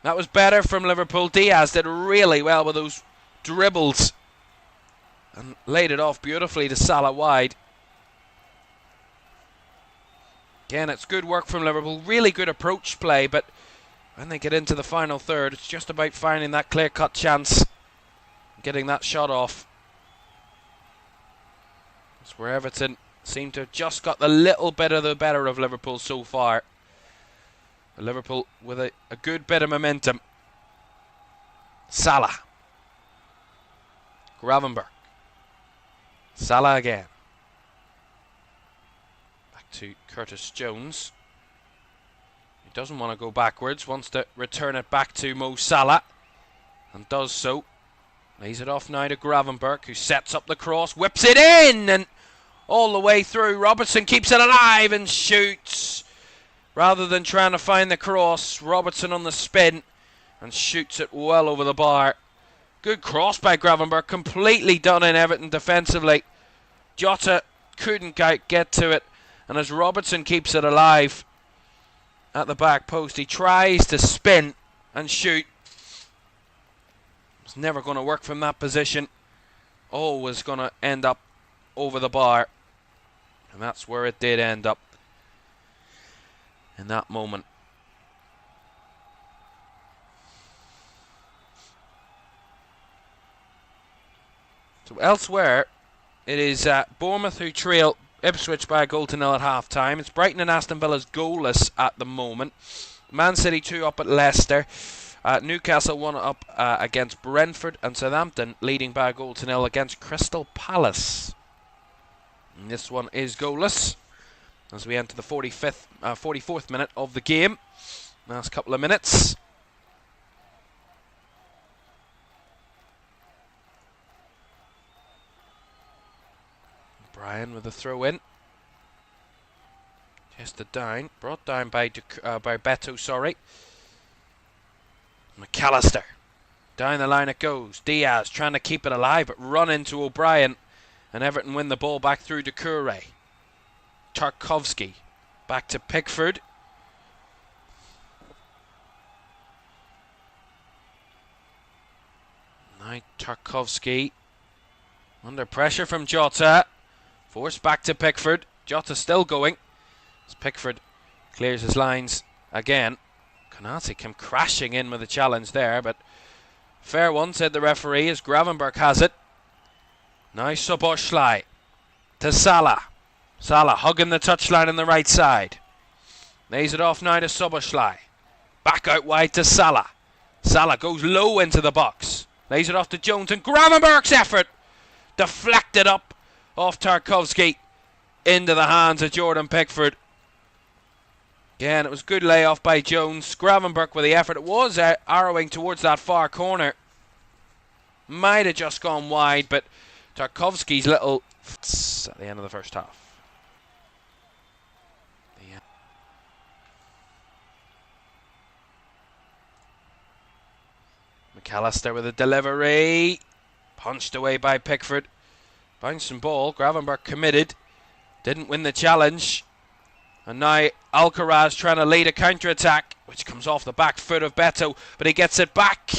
that was better from Liverpool. Diaz did really well with those dribbles and laid it off beautifully to Salah wide. Again, it's good work from Liverpool. Really good approach play, but when they get into the final third, it's just about finding that clear-cut chance, getting that shot off. That's where Everton seem to have just got the little bit of the better of Liverpool so far. But Liverpool with a good bit of momentum. Salah. Gravenberch. Salah again. Back to Curtis Jones. He doesn't want to go backwards. Wants to return it back to Mo Salah. And does so. Lays it off now to Gravenberch, who sets up the cross. Whips it in! And all the way through. Robertson keeps it alive and shoots. Rather than trying to find the cross, Robertson on the spin and shoots it well over the bar. Good cross by Gravenberch. Completely done in Everton defensively. Jota couldn't get to it. And as Robertson keeps it alive at the back post, he tries to spin and shoot. It's never going to work from that position. Always going to end up over the bar. And that's where it did end up in that moment. So elsewhere, it is Bournemouth who trail Ipswich by a goal to nil at half time. It's Brighton and Aston Villa's goalless at the moment. Man City 2 up at Leicester. Newcastle 1 up against Brentford, and Southampton leading by a goal to nil against Crystal Palace. And this one is goalless as we enter the 44th minute of the game. Last couple of minutes. Brian with a throw in. Tested down, brought down by Beto, sorry. McAllister Down the line it goes. Diaz trying to keep it alive, but run into O'Brien. And Everton win the ball back through to Kure. Tarkowski back to Pickford. Now Tarkowski under pressure from Jota. Forced back to Pickford. Jota still going. As Pickford clears his lines again. Konate came crashing in with a challenge there, but fair one, said the referee, as Gravenberch has it. Now Szoboszlai to Salah. Salah hugging the touchline on the right side. Lays it off now to Szoboszlai. Back out wide to Salah. Salah goes low into the box. Lays it off to Jones, and Gravenberch's effort deflected up off Tarkowski into the hands of Jordan Pickford. Again, it was good layoff by Jones. Gravenberch with the effort. It was arrowing towards that far corner. Might have just gone wide, but Tarkowski's little at the end of the first half. McAllister with a delivery. Punched away by Pickford. Bouncing ball. Gravenberch committed. Didn't win the challenge. And now Alcaraz trying to lead a counter-attack, which comes off the back foot of Beto, but he gets it back.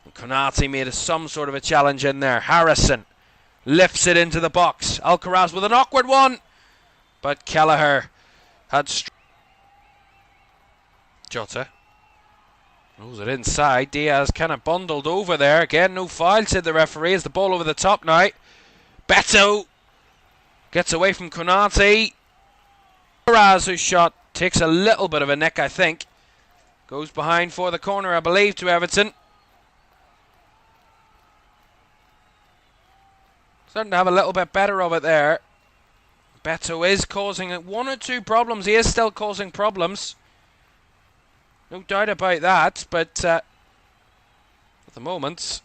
And Konate made some sort of a challenge in there. Harrison lifts it into the box. Alcaraz with an awkward one, but Kelleher had Jota rolls it inside. Diaz kind of bundled over there. Again, no foul, said the referee, as the ball over the top now. Beto gets away from Konate. Alcaraz, whose shot takes a little bit of a nick, I think. Goes behind for the corner, I believe, to Everton. Starting to have a little bit better of it there. Beto is causing one or two problems. He is still causing problems. No doubt about that, but at the moment,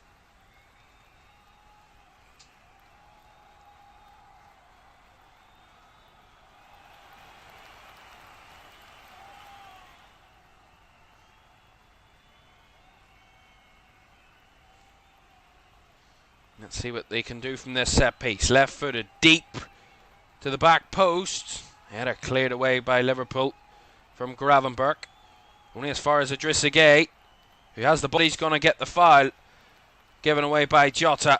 let's see what they can do from this set piece. Left footed deep to the back post. Header cleared away by Liverpool from Gravenberch. Only as far as Idrissa Gueye, who has the ball. He's going to get the foul given away by Jota,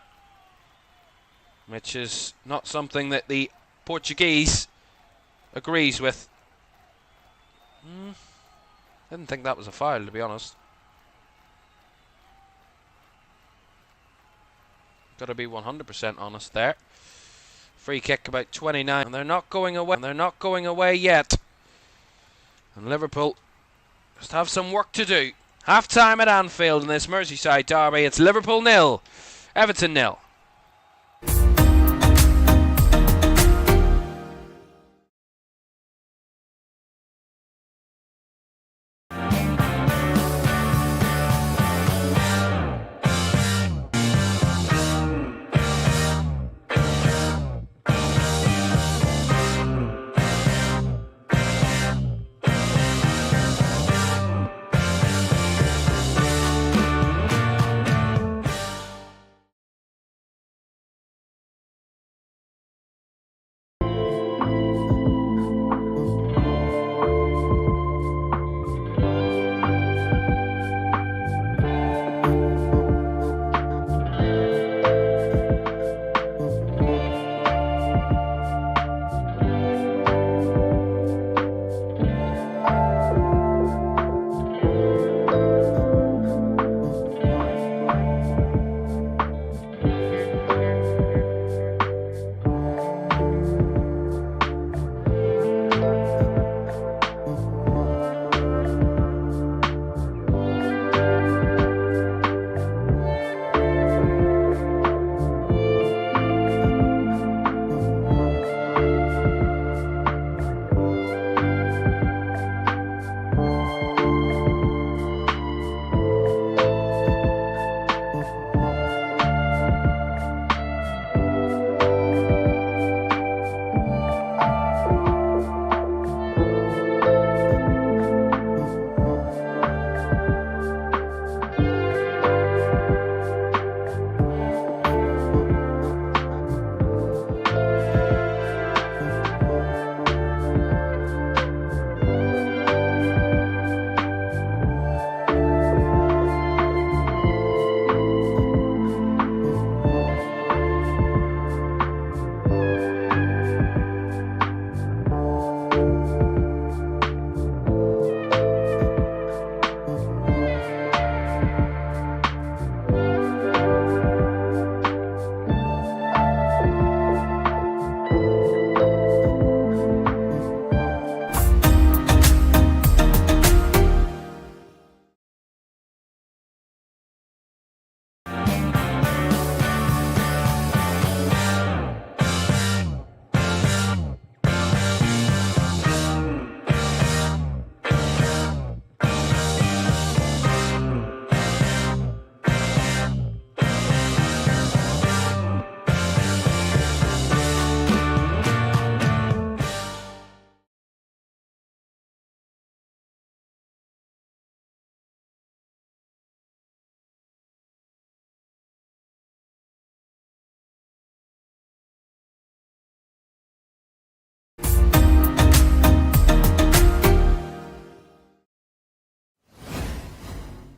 which is not something that the Portuguese agrees with. Didn't think that was a foul, to be honest. Got to be 100% honest there. Free kick about 29, and they're not going away. And they're not going away yet. And Liverpool just have some work to do. Half time at Anfield in this Merseyside Derby. It's Liverpool 0, Everton 0.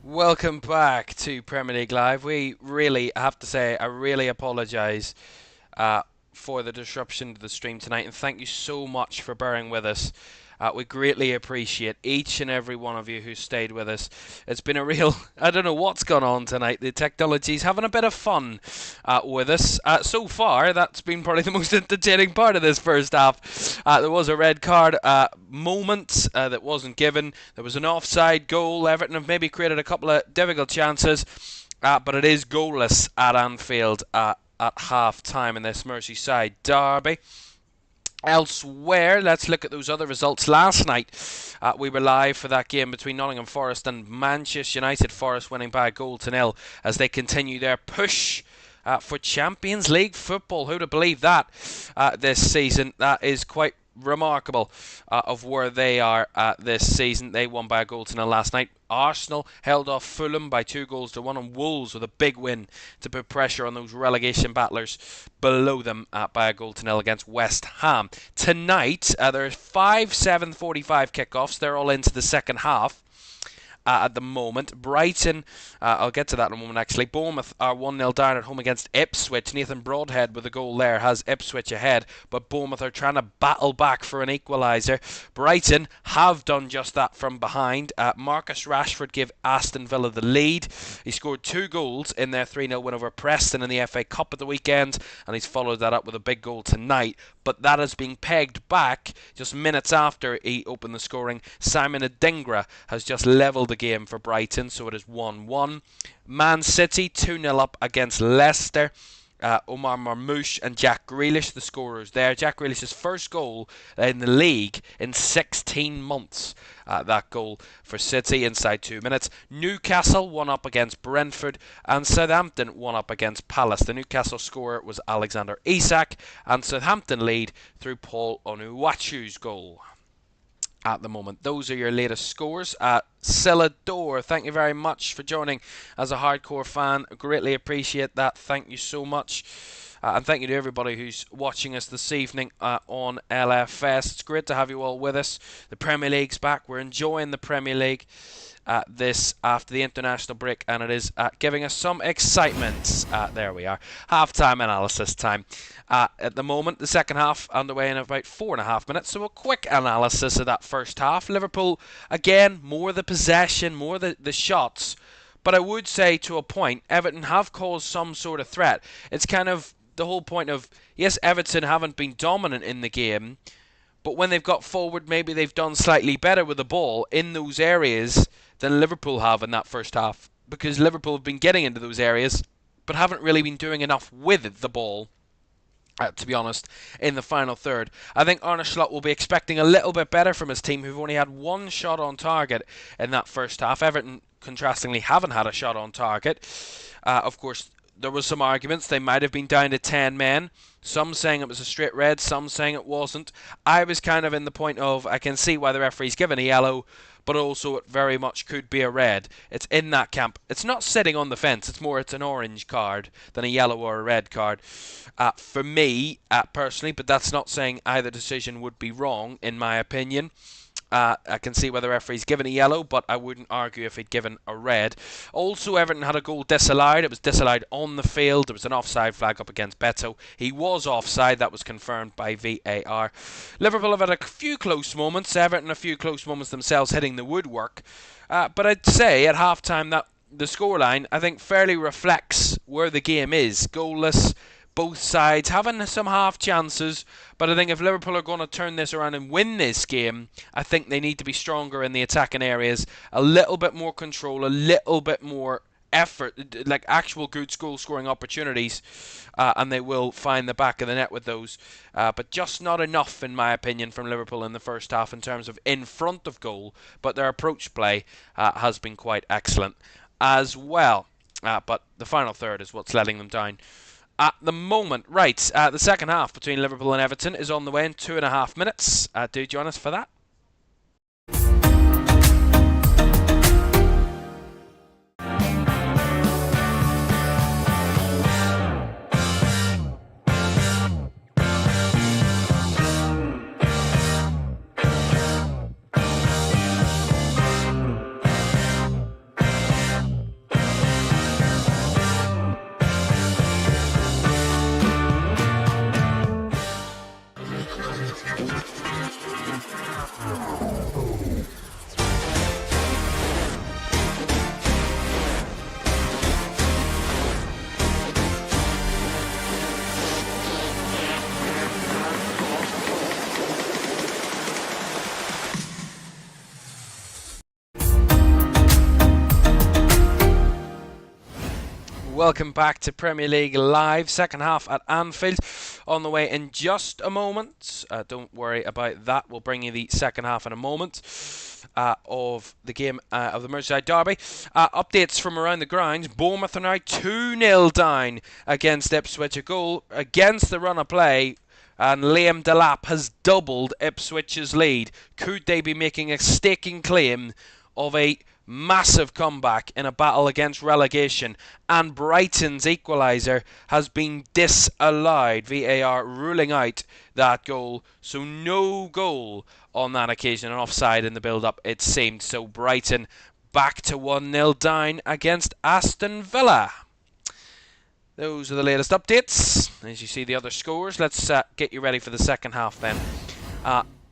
Welcome back to Premier League Live. We really have to say, I really apologise for the disruption to the stream tonight, and thank you so much for bearing with us. We greatly appreciate each and every one of you who stayed with us. It's been a real, I don't know what's gone on tonight. The technology's having a bit of fun with us. So far, that's been probably the most entertaining part of this first half. There was a red card moment that wasn't given. There was an offside goal. Everton have maybe created a couple of difficult chances, but it is goalless at Anfield at half-time in this Merseyside Derby. Elsewhere, let's look at those other results. Last night, we were live for that game between Nottingham Forest and Manchester United. Forest winning by a goal to nil as they continue their push for Champions League football. Who'd have believed that this season? That is quite remarkable of where they are this season. They won by a goal to nil last night. Arsenal held off Fulham by 2-1, and Wolves with a big win to put pressure on those relegation battlers below them by a goal to nil against West Ham. Tonight, there are 5 7:45 kickoffs. They're all into the second half. At the moment, Brighton, I'll get to that in a moment actually. Bournemouth are 1-0 down at home against Ipswich. Nathan Broadhead with a goal there has Ipswich ahead, but Bournemouth are trying to battle back for an equaliser. Brighton have done just that from behind. Marcus Rashford gave Aston Villa the lead. He scored 2 goals in their 3-0 win over Preston in the FA Cup at the weekend, and he's followed that up with a big goal tonight. But that has been pegged back just minutes after he opened the scoring. Simon Adingra has just levelled the game for Brighton, so it is 1-1. Man City 2-0 up against Leicester. Omar Marmoush and Jack Grealish, the scorers there. Jack Grealish's first goal in the league in 16 months. That goal for City inside 2 minutes. Newcastle 1-up against Brentford, and Southampton 1-up against Palace. The Newcastle scorer was Alexander Isak, and Southampton lead through Paul Onuachu's goal. At the moment, those are your latest scores. Celador, thank you very much for joining as a hardcore fan. Greatly appreciate that. Thank you so much. And thank you to everybody who's watching us this evening on LFS. It's great to have you all with us. The Premier League's back. We're enjoying the Premier League this after the international break, and it is giving us some excitement. There we are. Half-time analysis time. At the moment, the second half underway in about 4.5 minutes. So a quick analysis of that first half. Liverpool, again, more the possession, more the shots. But I would say to a point, Everton have caused some sort of threat. It's kind of the whole point of, yes, Everton haven't been dominant in the game, but when they've got forward, maybe they've done slightly better with the ball in those areas than Liverpool have in that first half. Because Liverpool have been getting into those areas, but haven't really been doing enough with the ball, to be honest, in the final third. I think Arne Slot will be expecting a little bit better from his team, who've only had 1 shot on target in that first half. Everton, contrastingly, haven't had a shot on target. Of course, there was some arguments. They might have been down to 10 men. Some saying it was a straight red, some saying it wasn't. I was kind of in the point of, I can see why the referee's given a yellow, but also it very much could be a red. It's in that camp. It's not sitting on the fence. It's an orange card than a yellow or a red card. For me, personally, but that's not saying either decision would be wrong, in my opinion. I can see why the referee's given a yellow, but I wouldn't argue if he'd given a red. Also, Everton had a goal disallowed. It was disallowed on the field. There was an offside flag up against Beto. He was offside. That was confirmed by VAR. Liverpool have had a few close moments. Everton a few close moments themselves, hitting the woodwork. But I'd say at half-time that the scoreline, I think, fairly reflects where the game is. Goalless. Both sides having some half chances, but I think if Liverpool are going to turn this around and win this game, I think they need to be stronger in the attacking areas, a little bit more control, a little bit more effort, like actual good goal scoring opportunities, and they will find the back of the net with those. But just not enough, in my opinion, from Liverpool in the first half in terms of in front of goal, but their approach play has been quite excellent as well. But the final third is what's letting them down. At the moment, right, the second half between Liverpool and Everton is on the way in 2.5 minutes. Do join us for that. welcome back to Premier League Live. Second half at Anfield on the way in just a moment. Don't worry about that. We'll bring you the second half in a moment of the game of the Merseyside Derby. Updates from around the grounds. Bournemouth are now 2-0 down against Ipswich. A goal against the run of play. And Liam Delap has doubled Ipswich's lead. Could they be making a staking claim of a massive comeback in a battle against relegation? And Brighton's equaliser has been disallowed. VAR ruling out that goal. So no goal on that occasion. An offside in the build-up, it seemed. So Brighton back to 1-0 down against Aston Villa. Those are the latest updates. As you see the other scores, let's get you ready for the second half then.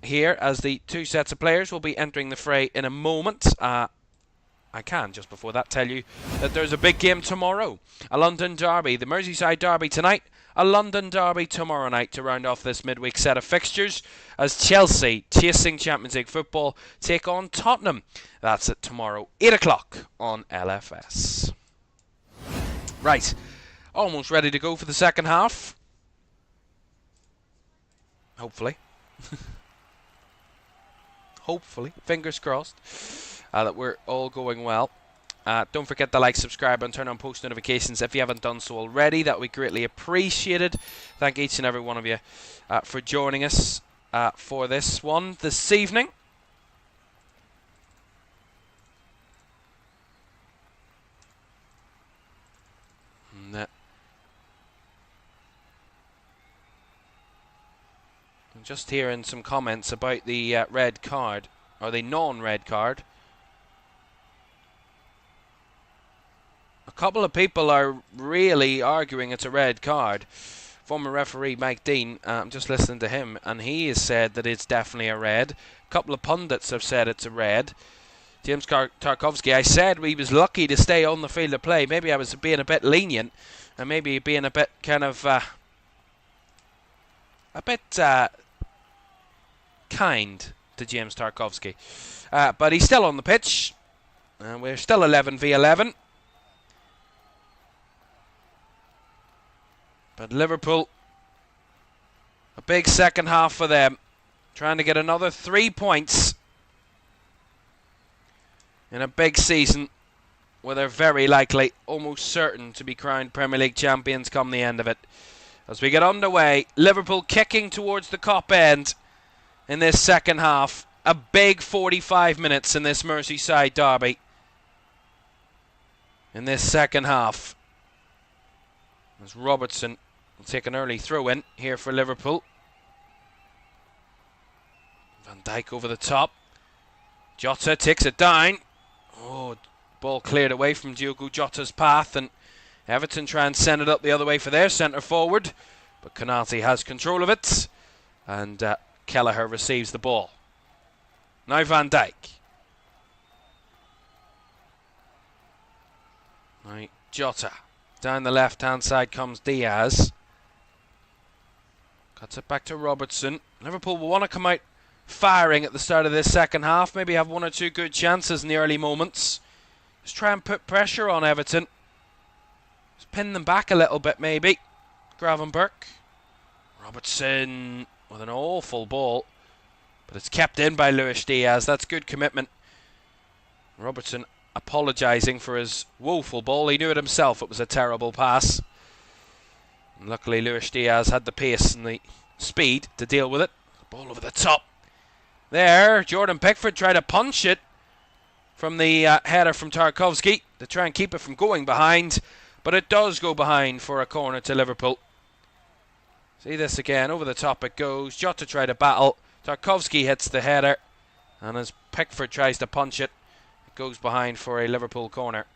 Here, as the two sets of players will be entering the fray in a moment. I can, just before that, tell you that there's a big game tomorrow. A London derby. The Merseyside Derby tonight. A London derby tomorrow night to round off this midweek set of fixtures. As Chelsea, chasing Champions League football, take on Tottenham. That's it tomorrow, 8 o'clock on LFS. Right. Almost ready to go for the second half. Hopefully. Hopefully. Fingers crossed that we're all going well. Don't forget to like, subscribe and turn on post notifications if you haven't done so already. That would be greatly appreciated. Thank each and every one of you for joining us for this one this evening. Just hearing some comments about the red card, or the non-red card. A couple of people are really arguing it's a red card. Former referee Mike Dean, I'm just listening to him, and he has said that it's definitely a red. A couple of pundits have said it's a red. James Tarkowski, I said we was lucky to stay on the field of play. Maybe I was being a bit lenient, and maybe being a bit kind of kind to James Tarkowski. But he's still on the pitch. We're still 11v11. But Liverpool, a big second half for them. Trying to get another 3 points in a big season where they're very likely, almost certain, to be crowned Premier League champions come the end of it. As we get underway, Liverpool kicking towards the Kop end in this second half. A big 45 minutes in this Merseyside derby. In this second half. As Robertson will take an early throw in here for Liverpool. Van Dijk over the top. Jota takes it down. Oh, ball cleared away from Diogo Jota's path, and Everton try and send it up the other way for their centre forward. But Konate has control of it. And Kelleher receives the ball. Now Van Dijk. Right, Jota. Down the left-hand side comes Diaz. Cuts it back to Robertson. Liverpool will want to come out firing at the start of this second half. Maybe have one or two good chances in the early moments. Just try and put pressure on Everton. Just pin them back a little bit maybe. Gravenberch. Robertson with an awful ball, but it's kept in by Luis Diaz. That's good commitment. Robertson apologising for his woeful ball. He knew it himself. It was a terrible pass. And luckily Luis Diaz had the pace and the speed to deal with it. The ball over the top. There, Jordan Pickford tried to punch it from the header from Tarkowski to try and keep it from going behind, but it does go behind for a corner to Liverpool. See this again, over the top it goes. Jota tried to battle. Tarkowski hits the header, and as Pickford tries to punch it, it goes behind for a Liverpool corner.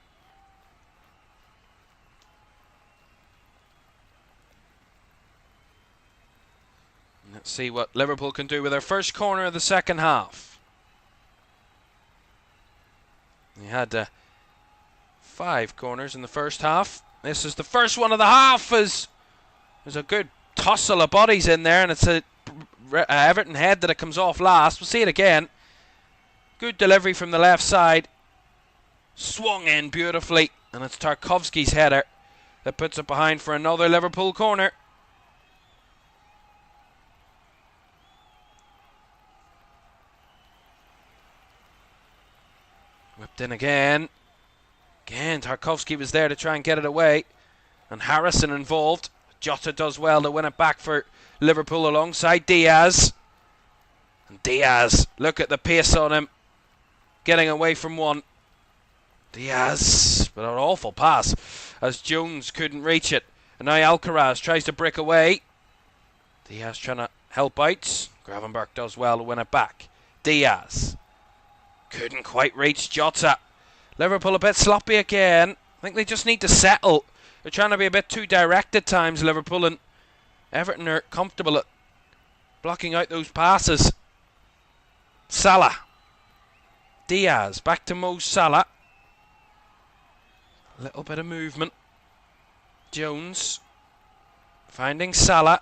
Let's see what Liverpool can do with their first corner of the second half. They had 5 corners in the first half. This is the first one of the half. There's a good tussle of bodies in there, and it's a Everton head that it comes off last. We'll see it again. Good delivery from the left side. Swung in beautifully, and it's Tarkowski's header That puts it behind for another Liverpool corner. Whipped in again. Again, Tarkowski was there to try and get it away. And Harrison involved. Jota does well to win it back for Liverpool alongside Diaz. And Diaz, look at the pace on him. Getting away from one. Diaz, but an awful pass as Jones couldn't reach it. And now Alcaraz tries to break away. Diaz trying to help out. Gravenberch does well to win it back. Diaz couldn't quite reach Jota. Liverpool a bit sloppy again. I think they just need to settle. They're trying to be a bit too direct at times, Liverpool, and Everton are comfortable at blocking out those passes. Salah. Diaz back to Mo Salah. A little bit of movement. Jones finding Salah.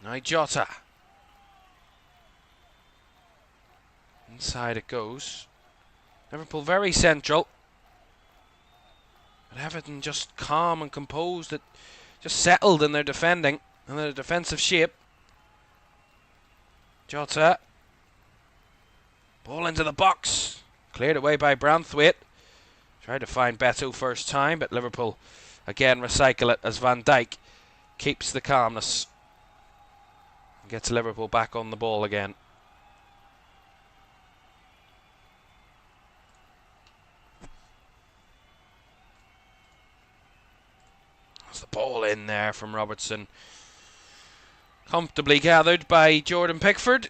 Now Jota. Inside it goes. Liverpool very central. But Everton just calm and composed. It just settled in their defending and their defensive shape. Jota. Ball into the box. Cleared away by Branthwaite. Tried to find Beto first time, but Liverpool again recycle it as Van Dijk keeps the calmness. Gets Liverpool back on the ball again. There's the ball in there from Robertson. Comfortably gathered by Jordan Pickford.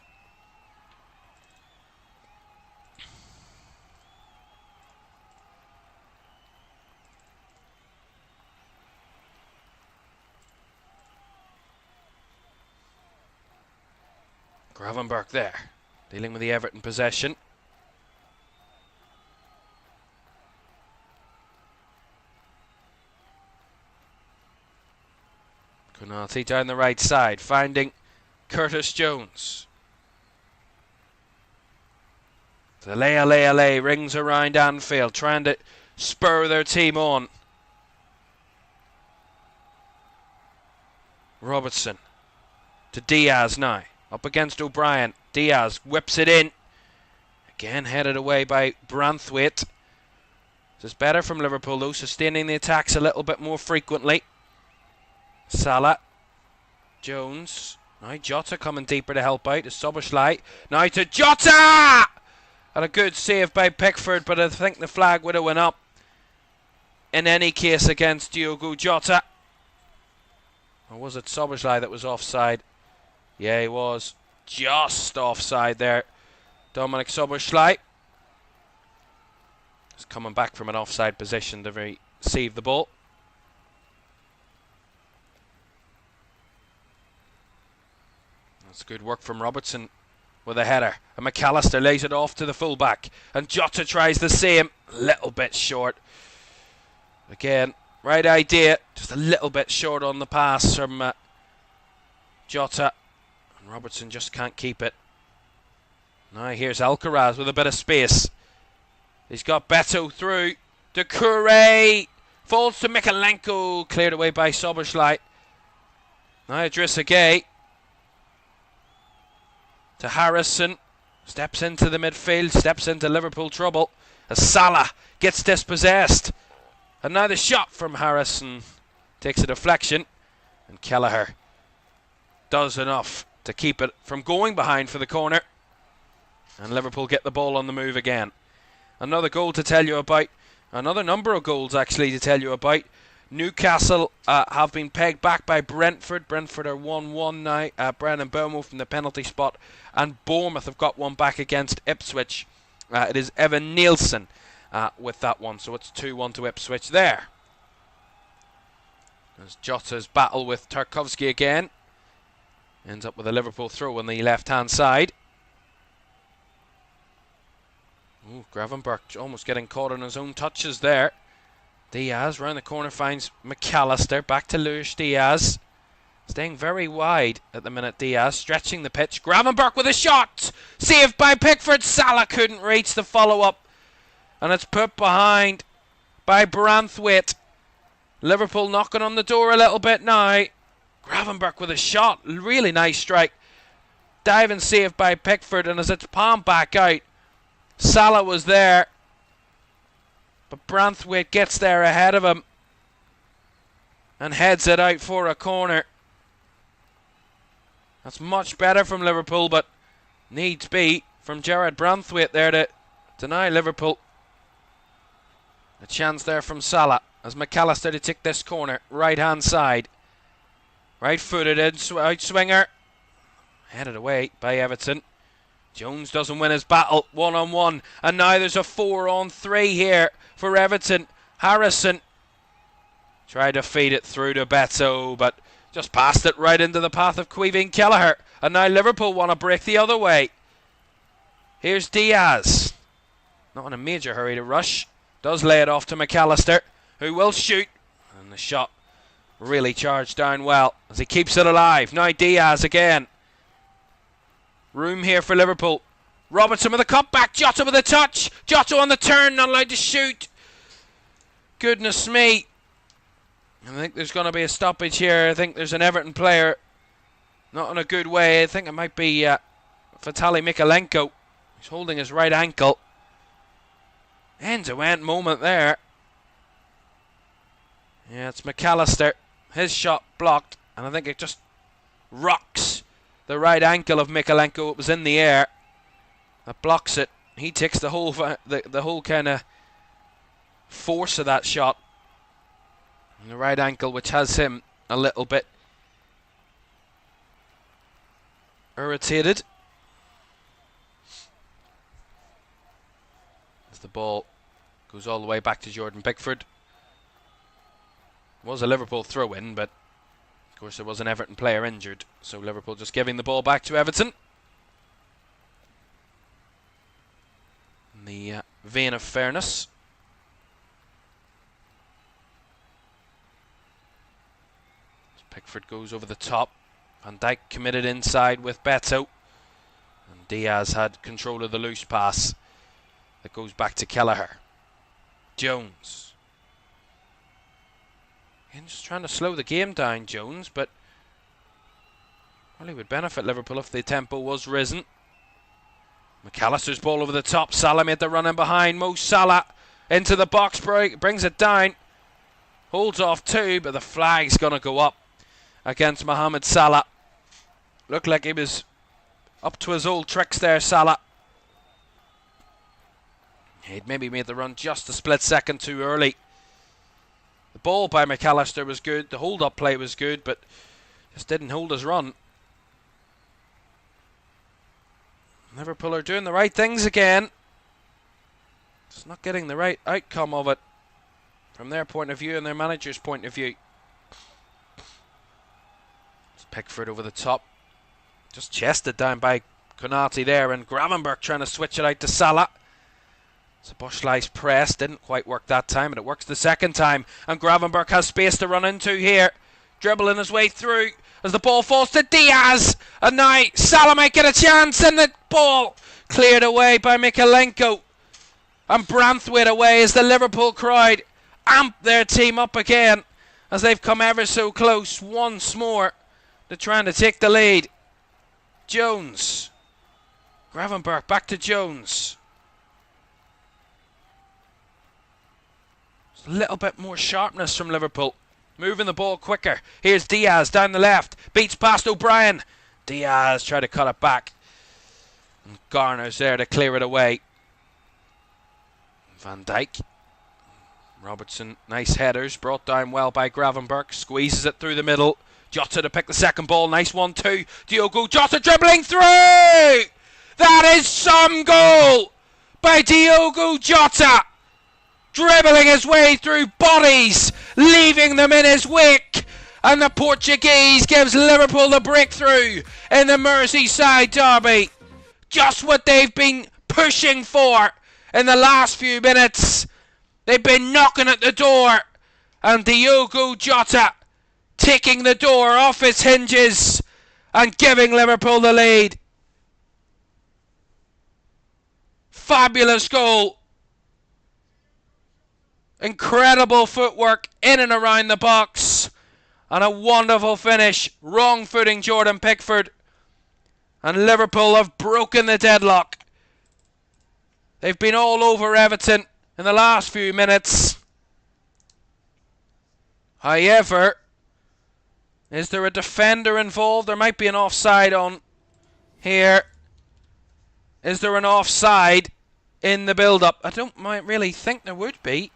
Gravenberch there, dealing with the Everton possession. Konate down the right side, finding Curtis Jones. Ale rings around Anfield, trying to spur their team on. Robertson to Diaz now. Up against O'Brien. Diaz whips it in. Again headed away by Branthwaite. This is better from Liverpool though, sustaining the attacks a little bit more frequently. Salah. Jones. Now Jota coming deeper to help out. To Szoboszlai. Now to Jota! And a good save by Pickford, but I think the flag would have went up in any case against Diogo Jota. Or was it Szoboszlai that was offside? Yeah, he was just offside there. Dominic Szoboszlai is coming back from an offside position to receive the ball. That's good work from Robertson with a header. And McAllister lays it off to the fullback. And Jota tries the same. A little bit short. Again, right idea. Just a little bit short on the pass from Jota. Robertson just can't keep it. Now here's Alcaraz with a bit of space. He's got Beto through. Doucouré falls to Mikalenko. Cleared away by Szoboszlai. Now Idrissa Gueye to Harrison. Steps into the midfield. Steps into Liverpool trouble as Salah gets dispossessed. And now the shot from Harrison takes a deflection. And Kelleher does enough to keep it from going behind for the corner. And Liverpool get the ball on the move again. Another goal to tell you about. Another number of goals actually to tell you about. Newcastle have been pegged back by Brentford. Brentford are 1-1 now. Brennan Bomo from the penalty spot. And Bournemouth have got one back against Ipswich. It is Evan Nielsen with that one. So it's 2-1 to Ipswich there. As Jota's battle with Tarkowski again. Ends up with a Liverpool throw on the left-hand side. Ooh, Gravenberch almost getting caught on his own touches there. Diaz round the corner finds McAllister. Back to Luis Diaz. Staying very wide at the minute, Diaz. Stretching the pitch. Gravenberch with a shot! Saved by Pickford. Salah couldn't reach the follow-up. And it's put behind by Branthwaite. Liverpool knocking on the door a little bit now. Gravenberch with a shot. Really nice strike. Diving save by Pickford, and as it's palmed back out, Salah was there, but Branthwaite gets there ahead of him and heads it out for a corner. That's much better from Liverpool, but needs be from Gerard Branthwaite there to deny Liverpool a chance there from Salah as McAllister to take this corner, right hand side, right footed in, out swinger, headed away by Everton. Jones doesn't win his battle, 1-on-1, and now there's a 4-on-3 here for Everton. Harrison tried to feed it through to Beto, but just passed it right into the path of Caoimhín Kelleher, and now Liverpool want to break the other way. Here's Diaz, not in a major hurry to rush, does lay it off to McAllister, who will shoot, and the shot really charged down well as he keeps it alive. Now Diaz again. Room here for Liverpool. Robertson with a cutback. Jota with a touch. Jota on the turn, not allowed to shoot. Goodness me. I think there's going to be a stoppage here. I think there's an Everton player not in a good way. I think it might be Vitaly Mykolenko. He's holding his right ankle. End-to-end moment there. Yeah, it's McAllister. His shot blocked, and I think it just rocks the right ankle of Mykolenko. It was in the air. That blocks it. He takes the whole kind of force of that shot. And the right ankle, which has him a little bit irritated. As the ball goes all the way back to Jordan Pickford. It was a Liverpool throw-in, but of course there was an Everton player injured, so Liverpool just giving the ball back to Everton. In the vein of fairness. As Pickford goes over the top. Van Dijk committed inside with Beto. And Diaz had control of the loose pass. That goes back to Kelleher. Jones. And just trying to slow the game down, Jones, but well, he would benefit Liverpool if the tempo was risen. McAllister's ball over the top. Salah made the run in behind. Mo Salah into the box, brings it down. Holds off two, but the flag's going to go up against Mohamed Salah. Looked like he was up to his old tricks there, Salah. He'd maybe made the run just a split second too early. The ball by McAllister was good. The hold-up play was good, but just didn't hold his run. Liverpool are doing the right things again. Just not getting the right outcome of it from their point of view and their manager's point of view. It's Pickford over the top. Just chested down by Konate there, and Gravenberch trying to switch it out to Salah. Szoboszlai's press didn't quite work that time, but it works the second time. And Gravenberch has space to run into here. Dribbling his way through as the ball falls to Diaz. And now Salah might get a chance, and the ball cleared away by Mykolenko. And Branthwaite away as the Liverpool crowd amp their team up again as they've come ever so close once more to trying to take the lead. Jones. Gravenberch back to Jones. A little bit more sharpness from Liverpool. Moving the ball quicker. Here's Diaz down the left. Beats past O'Brien. Diaz tried to cut it back. And Garner's there to clear it away. Van Dijk. Robertson, nice headers. Brought down well by Gravenberch. Squeezes it through the middle. Jota to pick the second ball. Nice 1-2. Diogo Jota dribbling through. That is some goal by Diogo Jota. Dribbling his way through bodies, leaving them in his wake. And the Portuguese gives Liverpool the breakthrough in the Merseyside Derby. Just what they've been pushing for in the last few minutes. They've been knocking at the door. And Diogo Jota taking the door off its hinges and giving Liverpool the lead. Fabulous goal Incredible footwork in and around the box. And a wonderful finish. Wrong footing Jordan Pickford. And Liverpool have broken the deadlock. They've been all over Everton in the last few minutes. However, is there a defender involved? There might be an offside on here. Is there an offside in the build-up? I don't really think there would be.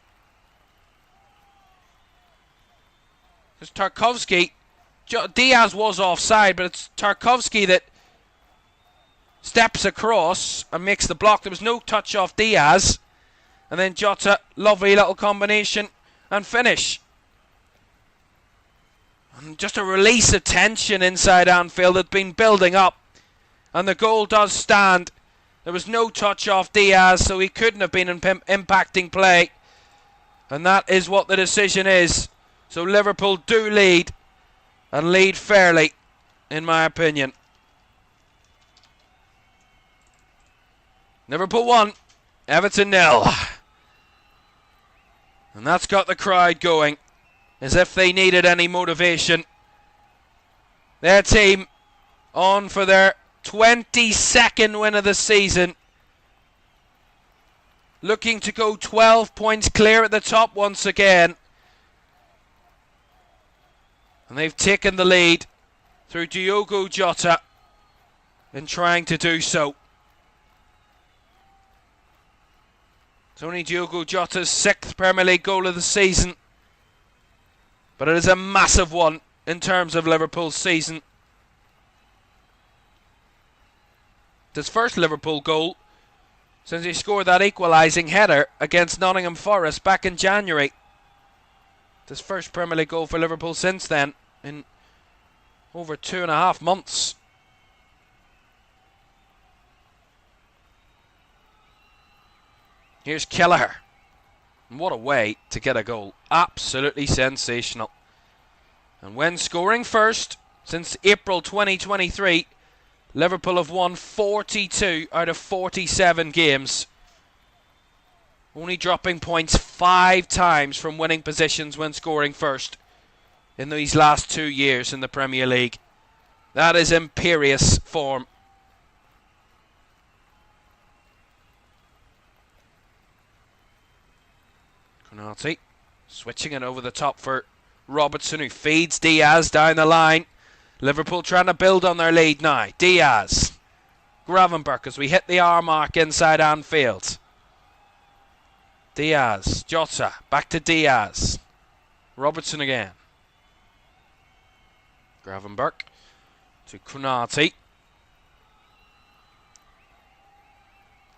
Because Tarkowski, Diaz was offside, but it's Tarkowski that steps across and makes the block. There was no touch off Diaz. And then Jota, lovely little combination and finish. And just a release of tension inside Anfield had been building up. And the goal does stand. There was no touch off Diaz, so he couldn't have been impacting play. And that is what the decision is. So Liverpool do lead, and lead fairly, in my opinion. Liverpool 1, Everton 0. And that's got the crowd going, as if they needed any motivation. Their team on for their 22nd win of the season. Looking to go 12 points clear at the top once again. And they've taken the lead through Diogo Jota in trying to do so. It's only Diogo Jota's 6th Premier League goal of the season. But it is a massive one in terms of Liverpool's season. His first Liverpool goal since he scored that equalising header against Nottingham Forest back in January. His first Premier League goal for Liverpool since then, in over 2.5 months. Here's Kelleher. And what a way to get a goal. Absolutely sensational. And when scoring first, since April 2023, Liverpool have won 42 out of 47 games. Only dropping points 5 times from winning positions when scoring first in these last 2 years in the Premier League. That is imperious form. Konate switching it over the top for Robertson, who feeds Diaz down the line. Liverpool trying to build on their lead now. Diaz. Gravenberch as we hit the hour mark inside Anfield. Diaz. Jota. Back to Diaz. Robertson again. Gravenberch to Konate.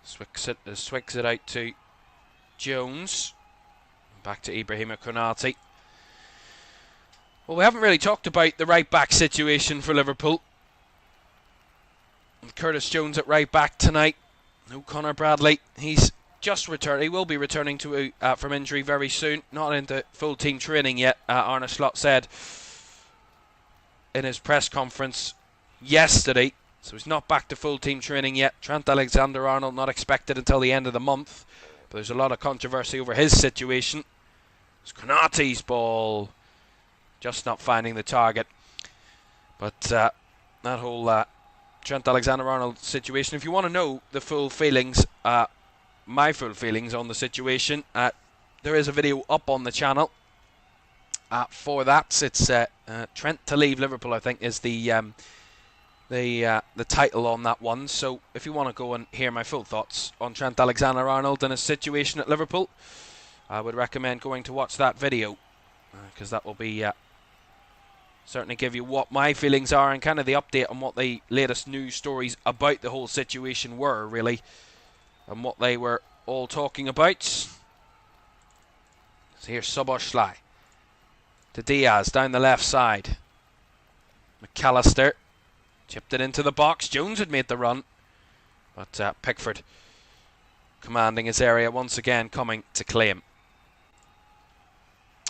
Swigs it out to Jones. Back to Ibrahima Konate. Well, we haven't really talked about the right-back situation for Liverpool. And Curtis Jones at right-back tonight. No Connor Bradley. He's just returned. He will be returning from injury very soon. Not into full team training yet, Arne Slot said in his press conference yesterday. So he's not back to full team training yet. Trent Alexander-Arnold not expected until the end of the month. But there's a lot of controversy over his situation. It's Konate's ball. Just not finding the target. But that whole Trent Alexander-Arnold situation, if you want to know the full feelings, my full feelings on the situation, there is a video up on the channel for that. It's Trent to leave Liverpool, I think, is the title on that one. So if you want to go and hear my full thoughts on Trent Alexander-Arnold and his situation at Liverpool, I would recommend going to watch that video, because that will be certainly give you what my feelings are and kind of the update on what the latest news stories about the whole situation were, really, and what they were all talking about. So here's Szoboszlai to Diaz down the left side. McAllister chipped it into the box. Jones had made the run, but Pickford commanding his area once again, coming to claim.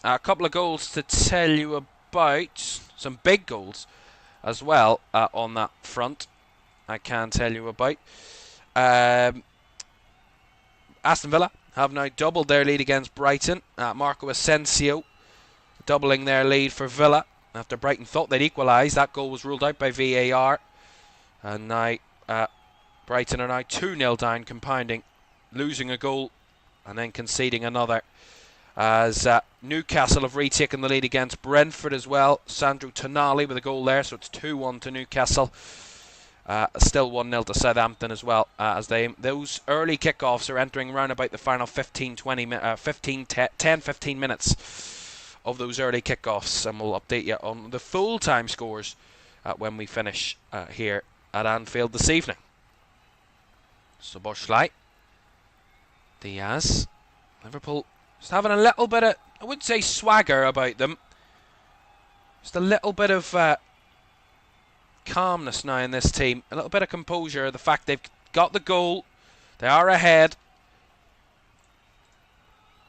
A couple of goals to tell you about. Some big goals as well on that front, I can tell you about. Aston Villa have now doubled their lead against Brighton. Marco Asensio doubling their lead for Villa after Brighton thought they'd equalise. That goal was ruled out by VAR. And now Brighton are now 2-0 down, compounding, losing a goal and then conceding another. As Newcastle have retaken the lead against Brentford as well. Sandro Tonali with a goal there, so it's 2-1 to Newcastle. Still 1-0 to Southampton as well, as those early kickoffs are entering around about the final 10-15 minutes of those early kickoffs, and we'll update you on the full-time scores when we finish here at Anfield this evening. Szoboszlai, Diaz, Liverpool just having a little bit of, I wouldn't say swagger about them, just a little bit of calmness now in this team, a little bit of composure. The fact they've got the goal, they are ahead,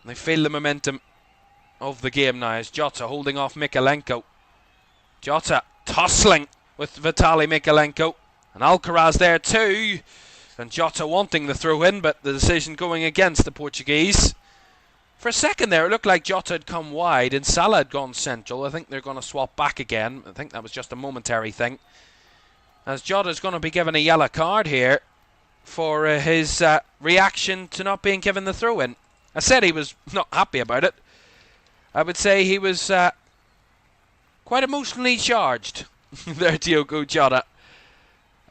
they feel the momentum of the game now as Jota holding off Mykolenko. Jota tussling with Vitaly Mykolenko, and Alcaraz there too, and Jota wanting the throw in, but the decision going against the Portuguese. For a second there it looked like Jota had come wide and Salah had gone central. I think they're going to swap back again. I think that was just a momentary thing, as Jota's going to be given a yellow card here for his reaction to not being given the throw in. I said he was not happy about it. I would say he was quite emotionally charged there, Diogo Jota.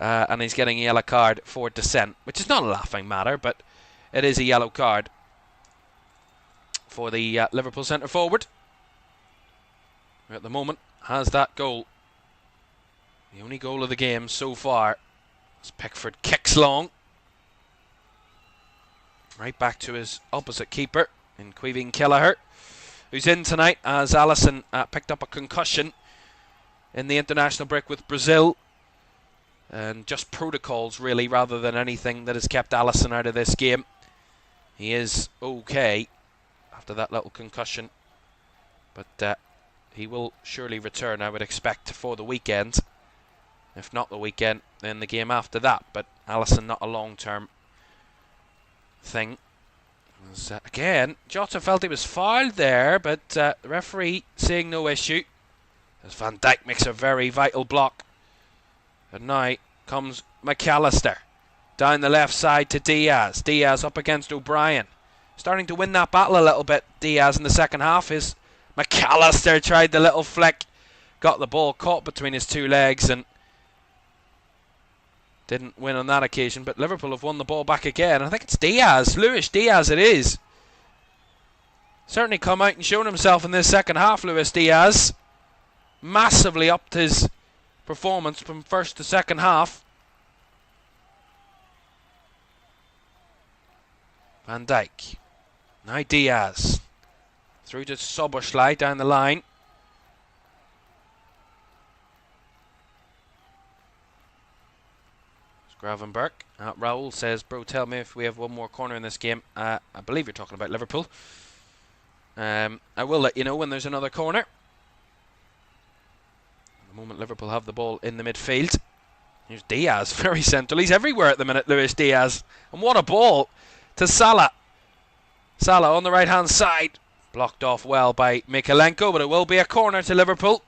And he's getting a yellow card for dissent, which is not a laughing matter, but it is a yellow card for the Liverpool centre forward, who at the moment has that goal. The only goal of the game so far, as Pickford kicks long. Right back to his opposite keeper in Quivin Kelleher, who's in tonight as Alisson picked up a concussion in the international break with Brazil. And just protocols really, rather than anything that has kept Alisson out of this game. He is okay after that little concussion, but he will surely return, I would expect, for the weekend. If not the weekend, then the game after that. But Alisson, not a long-term thing. As, again, Jota felt he was fouled there, but the referee seeing no issue, as Van Dijk makes a very vital block. And now comes McAllister down the left side to Diaz. Diaz up against O'Brien. Starting to win that battle a little bit, Diaz, in the second half. Is McAllister tried the little flick. Got the ball caught between his two legs and didn't win on that occasion. But Liverpool have won the ball back again. I think it's Diaz. Luis Diaz it is. Certainly come out and shown himself in this second half, Luis Diaz. Massively upped his performance from first to second half. Van Dijk. Now Diaz. Through to Szoboszlai down the line. Gravenberch. Raul says, bro, tell me if we have one more corner in this game. I believe you're talking about Liverpool. I will let you know when there's another corner. The moment Liverpool have the ball in the midfield. Here's Diaz, very central. He's everywhere at the minute, Luis Diaz. And what a ball to Salah. Salah on the right-hand side. Blocked off well by Mykolenko, but it will be a corner to Liverpool.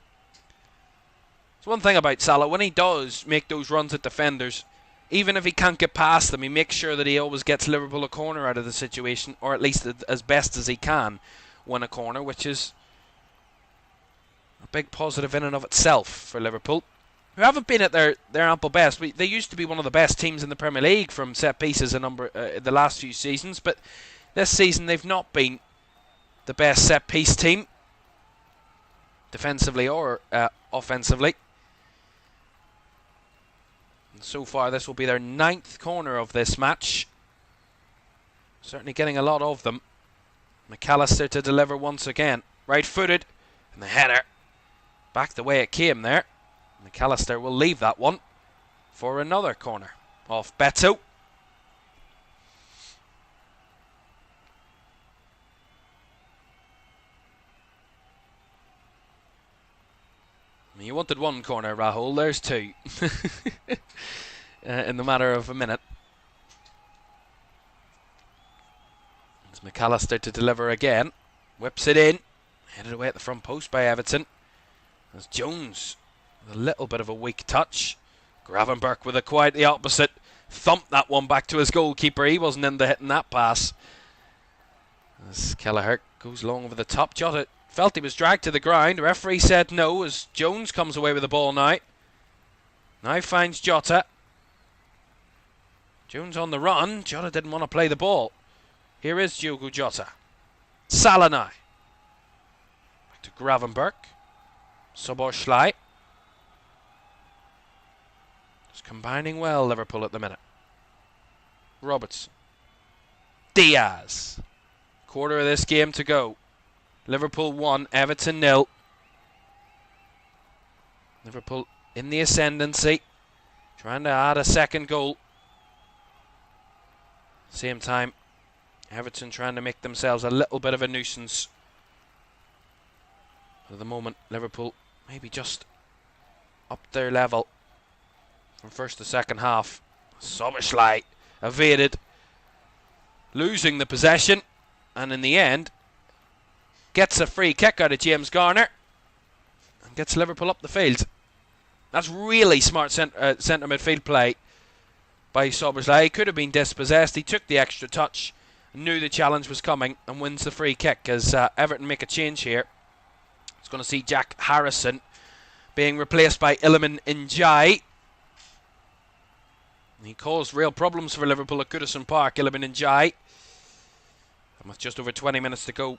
It's one thing about Salah, when he does make those runs at defenders, even if he can't get past them, he makes sure that he always gets Liverpool a corner out of the situation, or at least as best as he can win a corner, which is a big positive in and of itself for Liverpool, who haven't been at their ample best. They used to be one of the best teams in the Premier League from set pieces the last few seasons, but this season they've not been the best set piece team, defensively or offensively. And so far this will be their 9th corner of this match. Certainly getting a lot of them. McAllister to deliver once again. Right-footed, and the header back the way it came there. McAllister will leave that one for another corner off Beto. You wanted one corner, Rahul. There's two. In the matter of a minute. It's McAllister to deliver again. Whips it in. Headed away at the front post by Everton. As Jones with a little bit of a weak touch. Gravenberch with a quite the opposite. Thumped that one back to his goalkeeper. He wasn't into hitting that pass. As Kelleher goes long over the top. Jota felt he was dragged to the ground. The referee said no as Jones comes away with the ball now. Now finds Jota. Jones on the run. Jota didn't want to play the ball. Here is Diogo Jota. Salah now. Back to Gravenberch. Szoboszlai. Just combining well, Liverpool at the minute. Robertson. Diaz. Quarter of this game to go. Liverpool 1, Everton 0. Liverpool in the ascendancy. Trying to add a second goal. Same time, Everton trying to make themselves a little bit of a nuisance. But at the moment, Liverpool maybe just up their level from first to second half. Szoboszlai evaded, losing the possession, and in the end, gets a free kick out of James Garner and gets Liverpool up the field. That's really smart centre midfield play by Szoboszlai. He could have been dispossessed. He took the extra touch, knew the challenge was coming, and wins the free kick as Everton make a change here. It's going to see Jack Harrison being replaced by Iliman Ndiaye. He caused real problems for Liverpool at Goodison Park, Iliman Ndiaye. And with just over 20 minutes to go,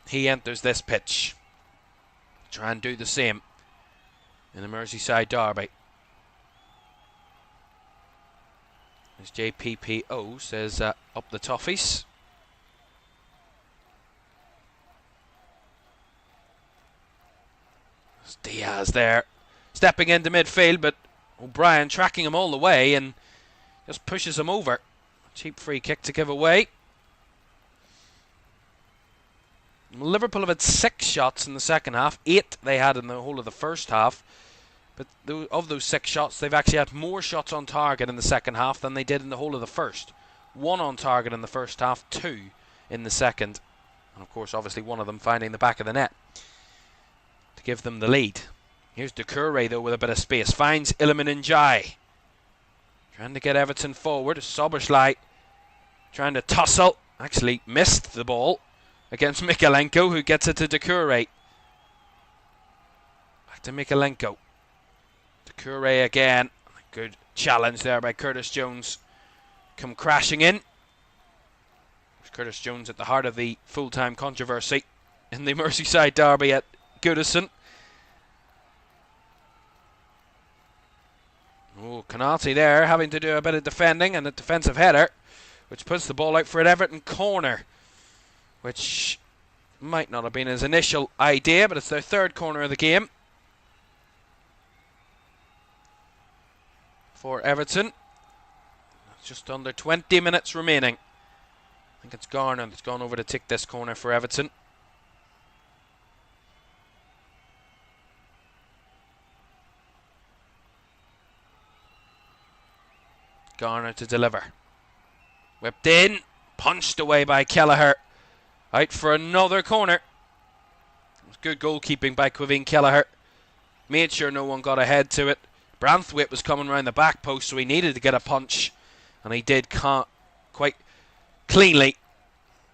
he enters this pitch. Try and do the same in the Merseyside Derby. As JPPO says, up the toffees. There's Diaz there, stepping into midfield, but O'Brien tracking him all the way and just pushes him over. Cheap free kick to give away. Liverpool have had 6 shots in the second half. 8 they had in the whole of the first half. But of those 6 shots, they've actually had more shots on target in the second half than they did in the whole of the first. 1 on target in the first half, 2 in the second. And of course, obviously, one of them finding the back of the net to give them the lead. Here's Doucouré, though, with a bit of space. Finds Iliman Ndiaye. Trying to get Everton forward. Szoboszlai trying to tussle. Actually missed the ball against Mykolenko, who gets it to Doucouré. Back to Mykolenko. Doucouré again. Good challenge there by Curtis Jones. Come crashing in. Curtis Jones at the heart of the full-time controversy in the Merseyside Derby at Goodison. Oh, Konate there having to do a bit of defending and a defensive header, which puts the ball out for an Everton corner, which might not have been his initial idea, but it's their 3rd corner of the game for Everton. Just under 20 minutes remaining. I think it's Garner that's gone over to take this corner for Everton. Garner to deliver. Whipped in. Punched away by Kelleher. Out for another corner. It was good goalkeeping by Quiveen Kelleher. Made sure no one got ahead to it. Branthwaite was coming round the back post, so he needed to get a punch. And he did quite cleanly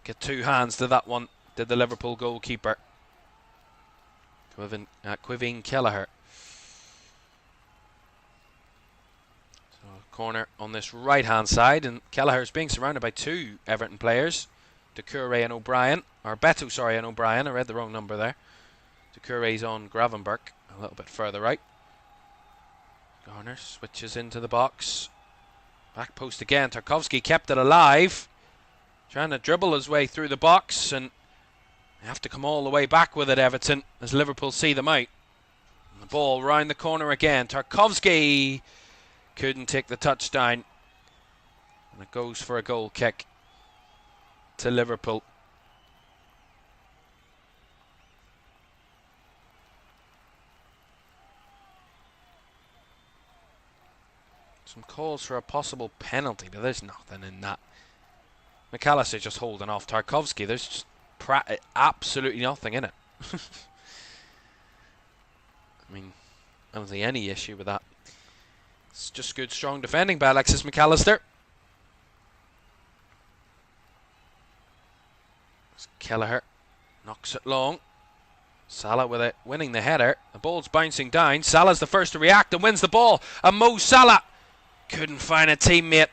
get 2 hands to that one, did the Liverpool goalkeeper. Quiveen Kelleher. So corner on this right hand side, and Kelleher is being surrounded by 2 Everton players. Doucouré and O'Brien, or Beto, sorry, and O'Brien. I read the wrong number there. Doucouré's on Gravenberch, a little bit further right. Garner switches into the box. Back post again. Tarkowski kept it alive. Trying to dribble his way through the box, and they have to come all the way back with it, Everton, as Liverpool see them out. And the ball round the corner again. Tarkowski couldn't take the touchdown. And it goes for a goal kick to Liverpool. Some calls for a possible penalty, but there's nothing in that. McAllister just holding off Tarkowski. There's just absolutely nothing in it. I mean, I don't see any issue with that. It's just good, strong defending by Alexis McAllister. Kelleher knocks it long. Salah with it, winning the header. The ball's bouncing down. Salah's the first to react and wins the ball. And Mo Salah couldn't find a teammate.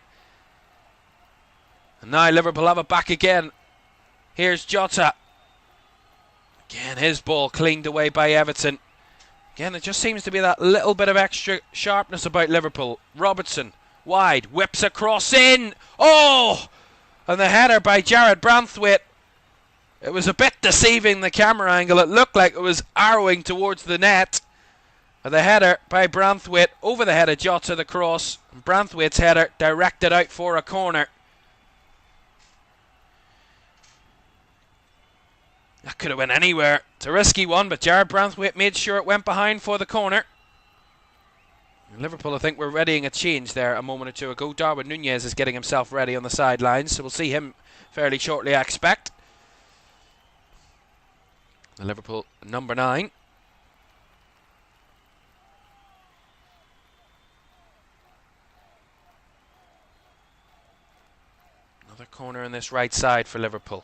And now Liverpool have it back again. Here's Jota. Again, his ball cleaned away by Everton. Again, it just seems to be that little bit of extra sharpness about Liverpool. Robertson, wide, whips across in. Oh! And the header by Jared Branthwaite. It was a bit deceiving, the camera angle. It looked like it was arrowing towards the net. The header by Branthwaite over the head of Jota, the cross. Branthwaite's header directed out for a corner. That could have went anywhere. It's a risky one, but Jared Branthwaite made sure it went behind for the corner. And Liverpool, I think, were readying a change there a moment or two ago. Darwin Núñez is getting himself ready on the sidelines, so we'll see him fairly shortly, I expect. The Liverpool number 9. Another corner on this right side for Liverpool.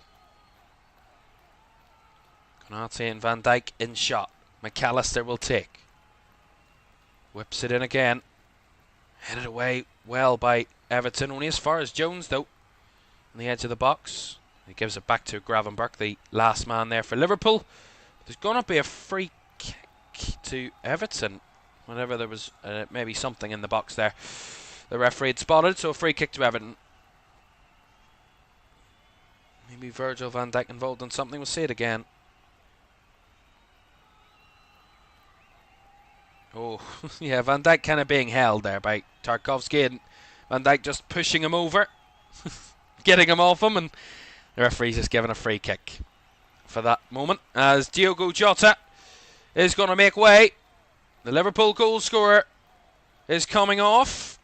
Konate and Van Dijk in shot. McAllister will take. Whips it in again. Headed away well by Everton. Only as far as Jones, though. On the edge of the box. He gives it back to Gravenberch, the last man there for Liverpool. There's going to be a free kick to Everton. Whenever there was maybe something in the box there. The referee had spotted, so a free kick to Everton. Maybe Virgil van Dijk involved in something. We'll see it again. Oh, yeah, Van Dijk kind of being held there by Tarkowski, and Van Dijk just pushing him over. Getting him off him, and the referee's just given a free kick for that moment, as Diogo Jota is going to make way. The Liverpool goal scorer is coming off,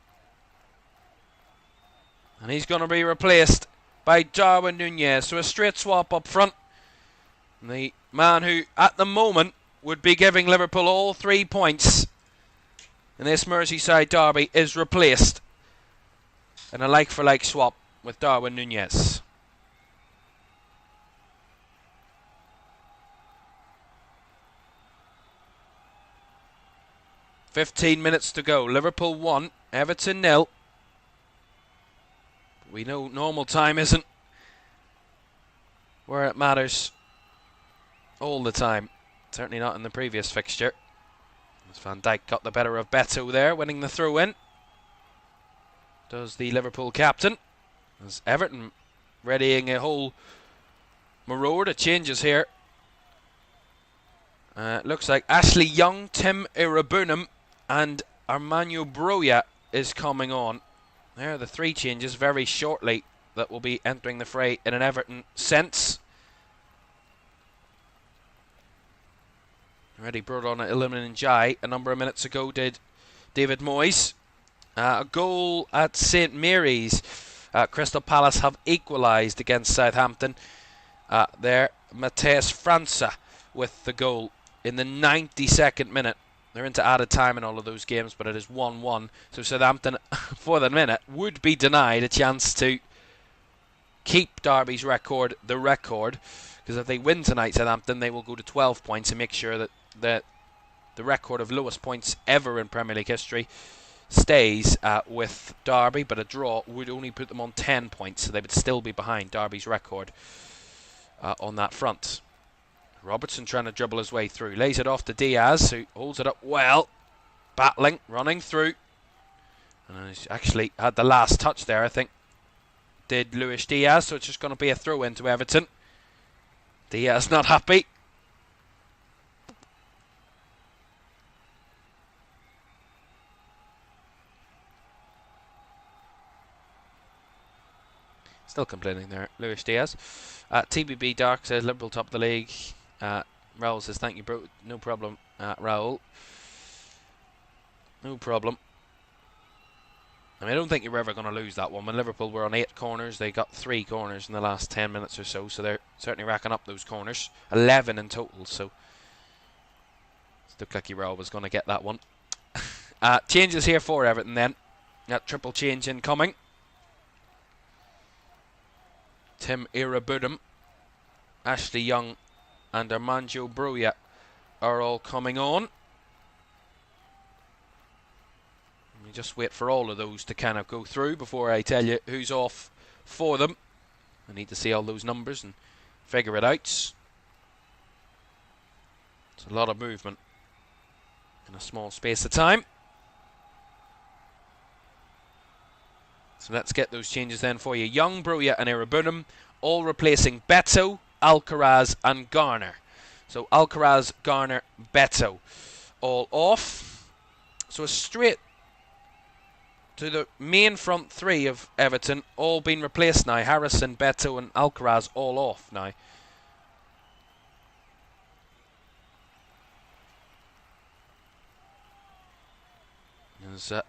and he's going to be replaced by Darwin Núñez. So a straight swap up front. And the man who, at the moment, would be giving Liverpool all 3 points in this Merseyside derby is replaced in a like-for-like swap with Darwin Núñez. "15 minutes to go. Liverpool 1, Everton 0. We know normal time isn't where it matters all the time. Certainly not in the previous fixture. As Van Dijk got the better of Beto there, winning the throw-in. Does the Liverpool captain. As Everton readying a whole marauder of changes here. Looks like Ashley Young, Tim Irabunum and Armando Broja is coming on. There are the 3 changes very shortly that will be entering the fray in an Everton sense. Already brought on Iliman Ndiaye a number of minutes ago, did David Moyes. A goal at St Mary's. Crystal Palace have equalised against Southampton. There, Mateus França with the goal in the 92nd minute. They're into added time in all of those games, but it is 1-1. So Southampton, for the minute, would be denied a chance to keep Derby's record, the record. Because if they win tonight, Southampton, they will go to 12 points and make sure that the record of lowest points ever in Premier League history stays with Derby. But a draw would only put them on 10 points, so they would still be behind Derby's record on that front. Robertson trying to dribble his way through. Lays it off to Diaz, who holds it up well. Battling, running through. And he's actually had the last touch there, I think. Did Luis Diaz, so it's just going to be a throw into Everton. Diaz not happy. Still complaining there, Luis Diaz. TBB Dark says Liverpool top of the league. Raul says thank you, bro. No problem, Raul. No problem. I mean, I don't think you're ever going to lose that one. When Liverpool were on 8 corners, they got 3 corners in the last 10 minutes or so, so they're certainly racking up those corners. 11 in total, so it looked like you were always going to get that one. Changes here for Everton then. That triple change incoming. Tim Irabudum, Ashley Young and Armanjo Broja are all coming on. We just wait for all of those to kind of go through before I tell you who's off for them. I need to see all those numbers and figure it out. It's a lot of movement in a small space of time. So let's get those changes then for you. Young, Broja and Irabudum all replacing Beto, Alcaraz and Garner. So Alcaraz, Garner, Beto all off. So a straight to the main front 3 of Everton, all been replaced now. Harrison, Beto and Alcaraz all off now.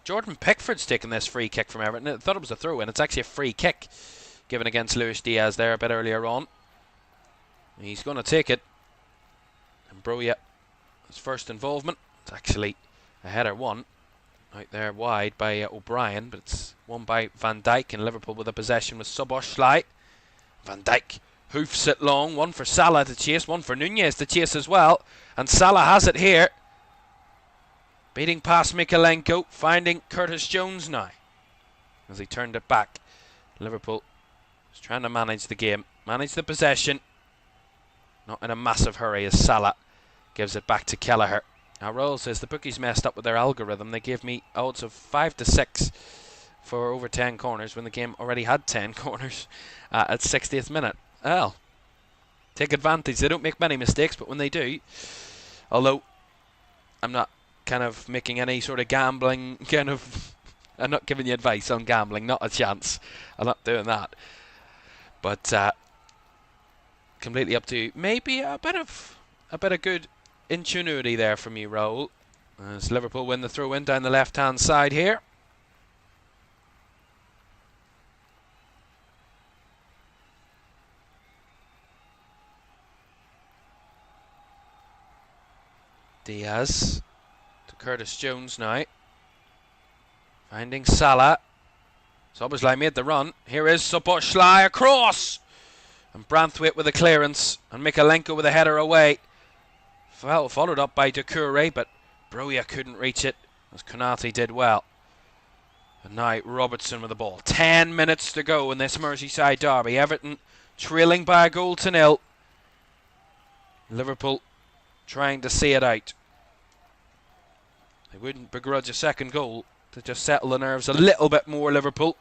Jordan Pickford's taken this free kick from Everton. I thought it was a throw-in. It's actually a free kick given against Luis Diaz there a bit earlier on. He's going to take it. And Broja, his first involvement. It's actually a header one. Out there wide by O'Brien, but it's won by Van Dijk, and Liverpool with a possession with Szoboszlai. Van Dijk hoofs it long. One for Salah to chase, one for Nunez to chase as well. And Salah has it here. Beating past Mikalenko, finding Curtis Jones now. As he turned it back. Liverpool is trying to manage the game, manage the possession. Not in a massive hurry as Salah gives it back to Kelleher. Now Royal says the bookies messed up with their algorithm. They gave me odds of 5 to 6 for over 10 corners when the game already had 10 corners at 60th minute. Well, take advantage. They don't make many mistakes, but when they do, although I'm not kind of making any sort of gambling kind of, I'm not giving you advice on gambling, not a chance. I'm not doing that. But completely up to you. Maybe a bit of good ingenuity there from you, Raoul, as Liverpool win the throw-in down the left-hand side here. Diaz to Curtis Jones now, finding Salah. Szoboszlai made the run. Here is Szoboszlai across, and Branthwaite with a clearance, and Mikalenko with a header away. Well, followed up by Doucouré, but Broja couldn't reach it, as Konate did well. And now Robertson with the ball. 10 minutes to go in this Merseyside derby. Everton trailing by a goal to 0. Liverpool trying to see it out. They wouldn't begrudge a second goal to just settle the nerves a little bit more, Liverpool.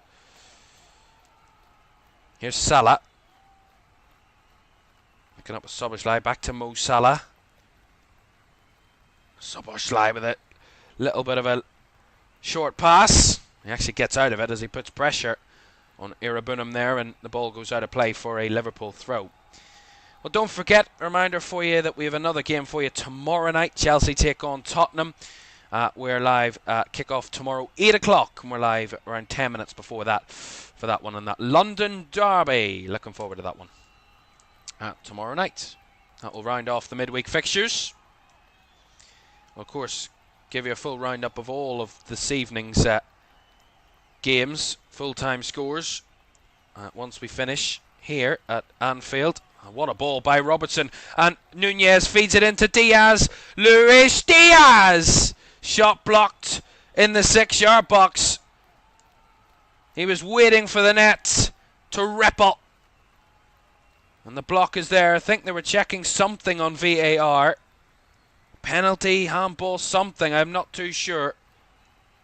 Here's Salah. Picking up with Szoboszlai, back to Mo Salah. Szoboszlai with a little bit of a short pass. He actually gets out of it as he puts pressure on Irabudum there, and the ball goes out of play for a Liverpool throw. Well, don't forget, a reminder for you that we have another game for you tomorrow night. Chelsea take on Tottenham. We're live kick-off tomorrow 8 o'clock, and we're live around 10 minutes before that for that one, and that London derby. Looking forward to that one tomorrow night. That will round off the midweek fixtures. We'll, of course, give you a full roundup of all of this evening's games, full-time scores, once we finish here at Anfield. What a ball by Robertson, and Nunez feeds it into Diaz. Luis Diaz! Shot blocked in the 6-yard box. He was waiting for the net to ripple. And the block is there. I think they were checking something on VAR. Penalty, handball, something. I'm not too sure.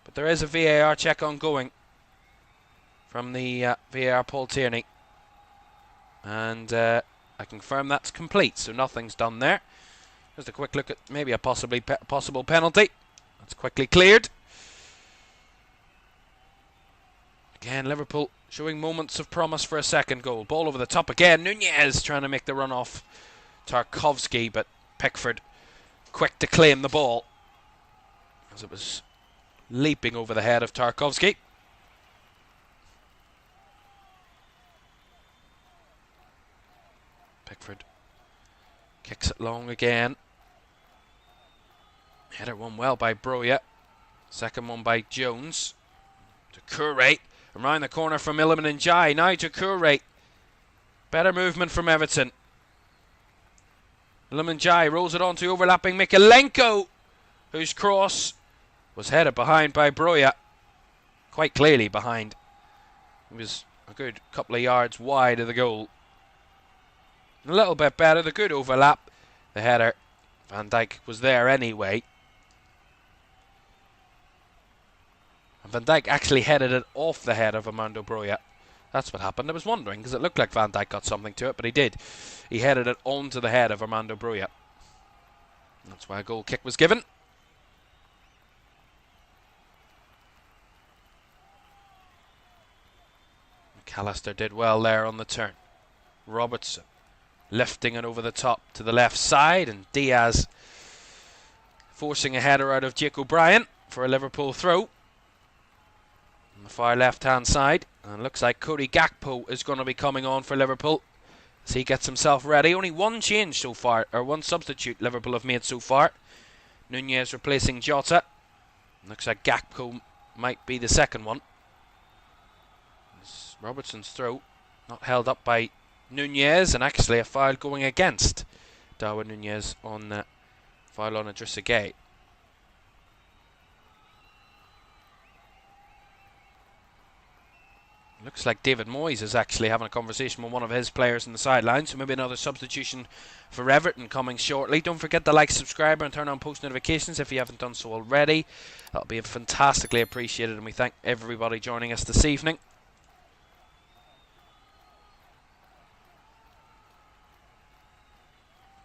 But there is a VAR check ongoing from the VAR Paul Tierney. And I confirm that's complete, so nothing's done there. Just a quick look at maybe a possible penalty. That's quickly cleared. Again, Liverpool showing moments of promise for a second goal. Ball over the top again. Nunez trying to make the run off Tarkowski, but Pickford quick to claim the ball as it was leaping over the head of Tarkowski. Pickford kicks it long again. Header one well by Broja. Second one by Jones. To Kure. Around the corner from Iliman Ndiaye. Now to Kure. Better movement from Everton. Iliman Ndiaye rolls it on to overlapping Mykolenko, whose cross was headed behind by Broja. Quite clearly behind. He was a good couple of yards wide of the goal. A little bit better. The good overlap. The header. Van Dijk was there anyway. And Van Dijk actually headed it off the head of Armando Broja. That's what happened. I was wondering because it looked like Van Dijk got something to it, but he did. He headed it onto the head of Armando Broja. That's why a goal kick was given. McAllister did well there on the turn. Robertson lifting it over the top to the left side, and Diaz forcing a header out of Jake O'Brien for a Liverpool throw. On the far left hand side, and looks like Cody Gakpo is going to be coming on for Liverpool as he gets himself ready. Only one change so far, or one substitute Liverpool have made so far. Nunez replacing Jota. Looks like Gakpo might be the second one. It's Robertson's throw, not held up by Nunez, and actually a foul going against Darwin Nunez on the foul on Idrissa Gueye. Looks like David Moyes is actually having a conversation with one of his players in the sideline, so maybe another substitution for Everton coming shortly. Don't forget to like, subscribe and turn on post notifications if you haven't done so already. That'll be fantastically appreciated, and we thank everybody joining us this evening.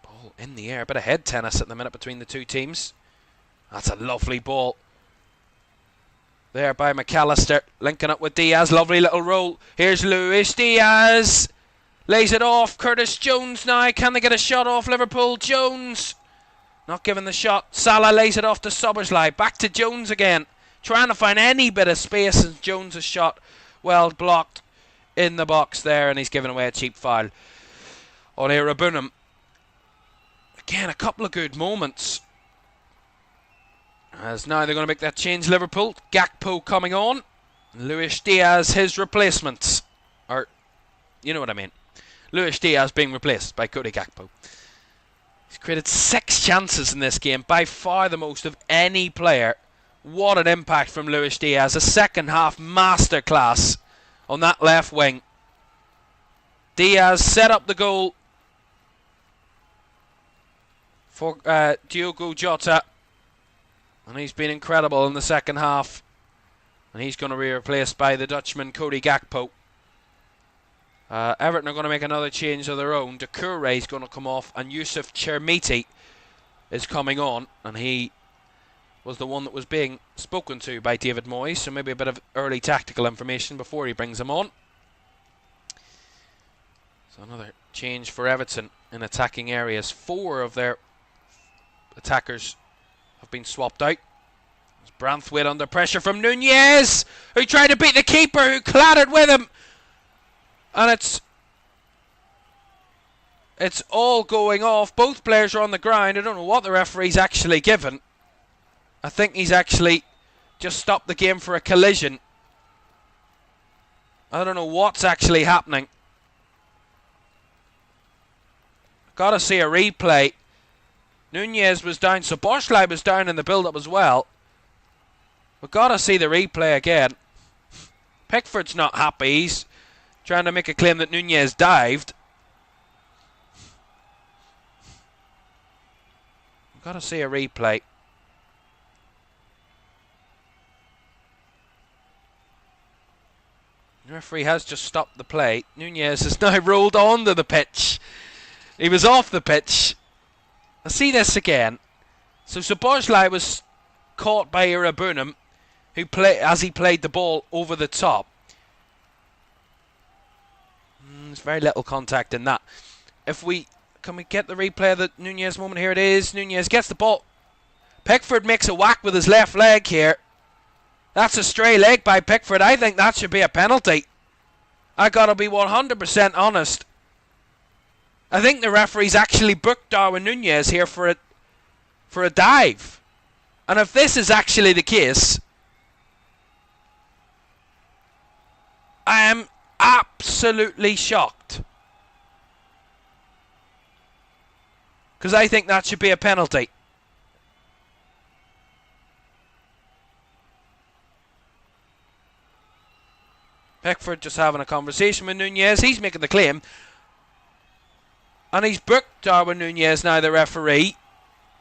Ball in the air, bit of head tennis at the minute between the two teams. That's a lovely ball there by McAllister, linking up with Diaz. Lovely little roll. Here's Luis Diaz. Lays it off. Curtis Jones now. Can they get a shot off Liverpool? Jones not giving the shot. Salah lays it off to Szoboszlai. Back to Jones again. Trying to find any bit of space, and Jones' shot well blocked in the box there, and he's given away a cheap foul on Irabunum. Again, a couple of good moments. As now they're going to make that change, Liverpool. Gakpo coming on. Luis Diaz, his replacement. Or, you know what I mean. Luis Diaz being replaced by Cody Gakpo. He's created 6 chances in this game. By far the most of any player. What an impact from Luis Diaz. A second half masterclass on that left wing. Diaz set up the goal for Diogo Jota. And he's been incredible in the second half. And he's going to be replaced by the Dutchman Cody Gakpo. Everton are going to make another change of their own. Doucouré is going to come off, and Yusuf Chermiti is coming on. And he was the one that was being spoken to by David Moyes. So maybe a bit of early tactical information before he brings him on. So another change for Everton in attacking areas. 4 of their attackers have been swapped out. Branthwaite under pressure from Nunez, who tried to beat the keeper, who clattered with him. And it's all going off. Both players are on the ground. I don't know what the referee's actually given. I think he's actually just stopped the game for a collision. I don't know what's actually happening. Gotta see a replay. Nunez was down. Szoboszlai was down in the build-up as well. We've got to see the replay again. Pickford's not happy. He's trying to make a claim that Nunez dived. We've got to see a replay. The referee has just stopped the play. Nunez has now rolled onto the pitch. He was off the pitch. I see this again. So Szoboszlai was caught by Irabunum, who as he played the ball over the top. There's very little contact in that. Can we get the replay of the Nunez moment? Here it is. Nunez gets the ball. Pickford makes a whack with his left leg here. That's a stray leg by Pickford. I think that should be a penalty. I gotta be 100% honest. I think the referee's actually booked Darwin Núñez here for a dive. And if this is actually the case, I am absolutely shocked. Because I think that should be a penalty. Pickford just having a conversation with Núñez. He's making the claim. And he's booked Darwin Núñez, now the referee,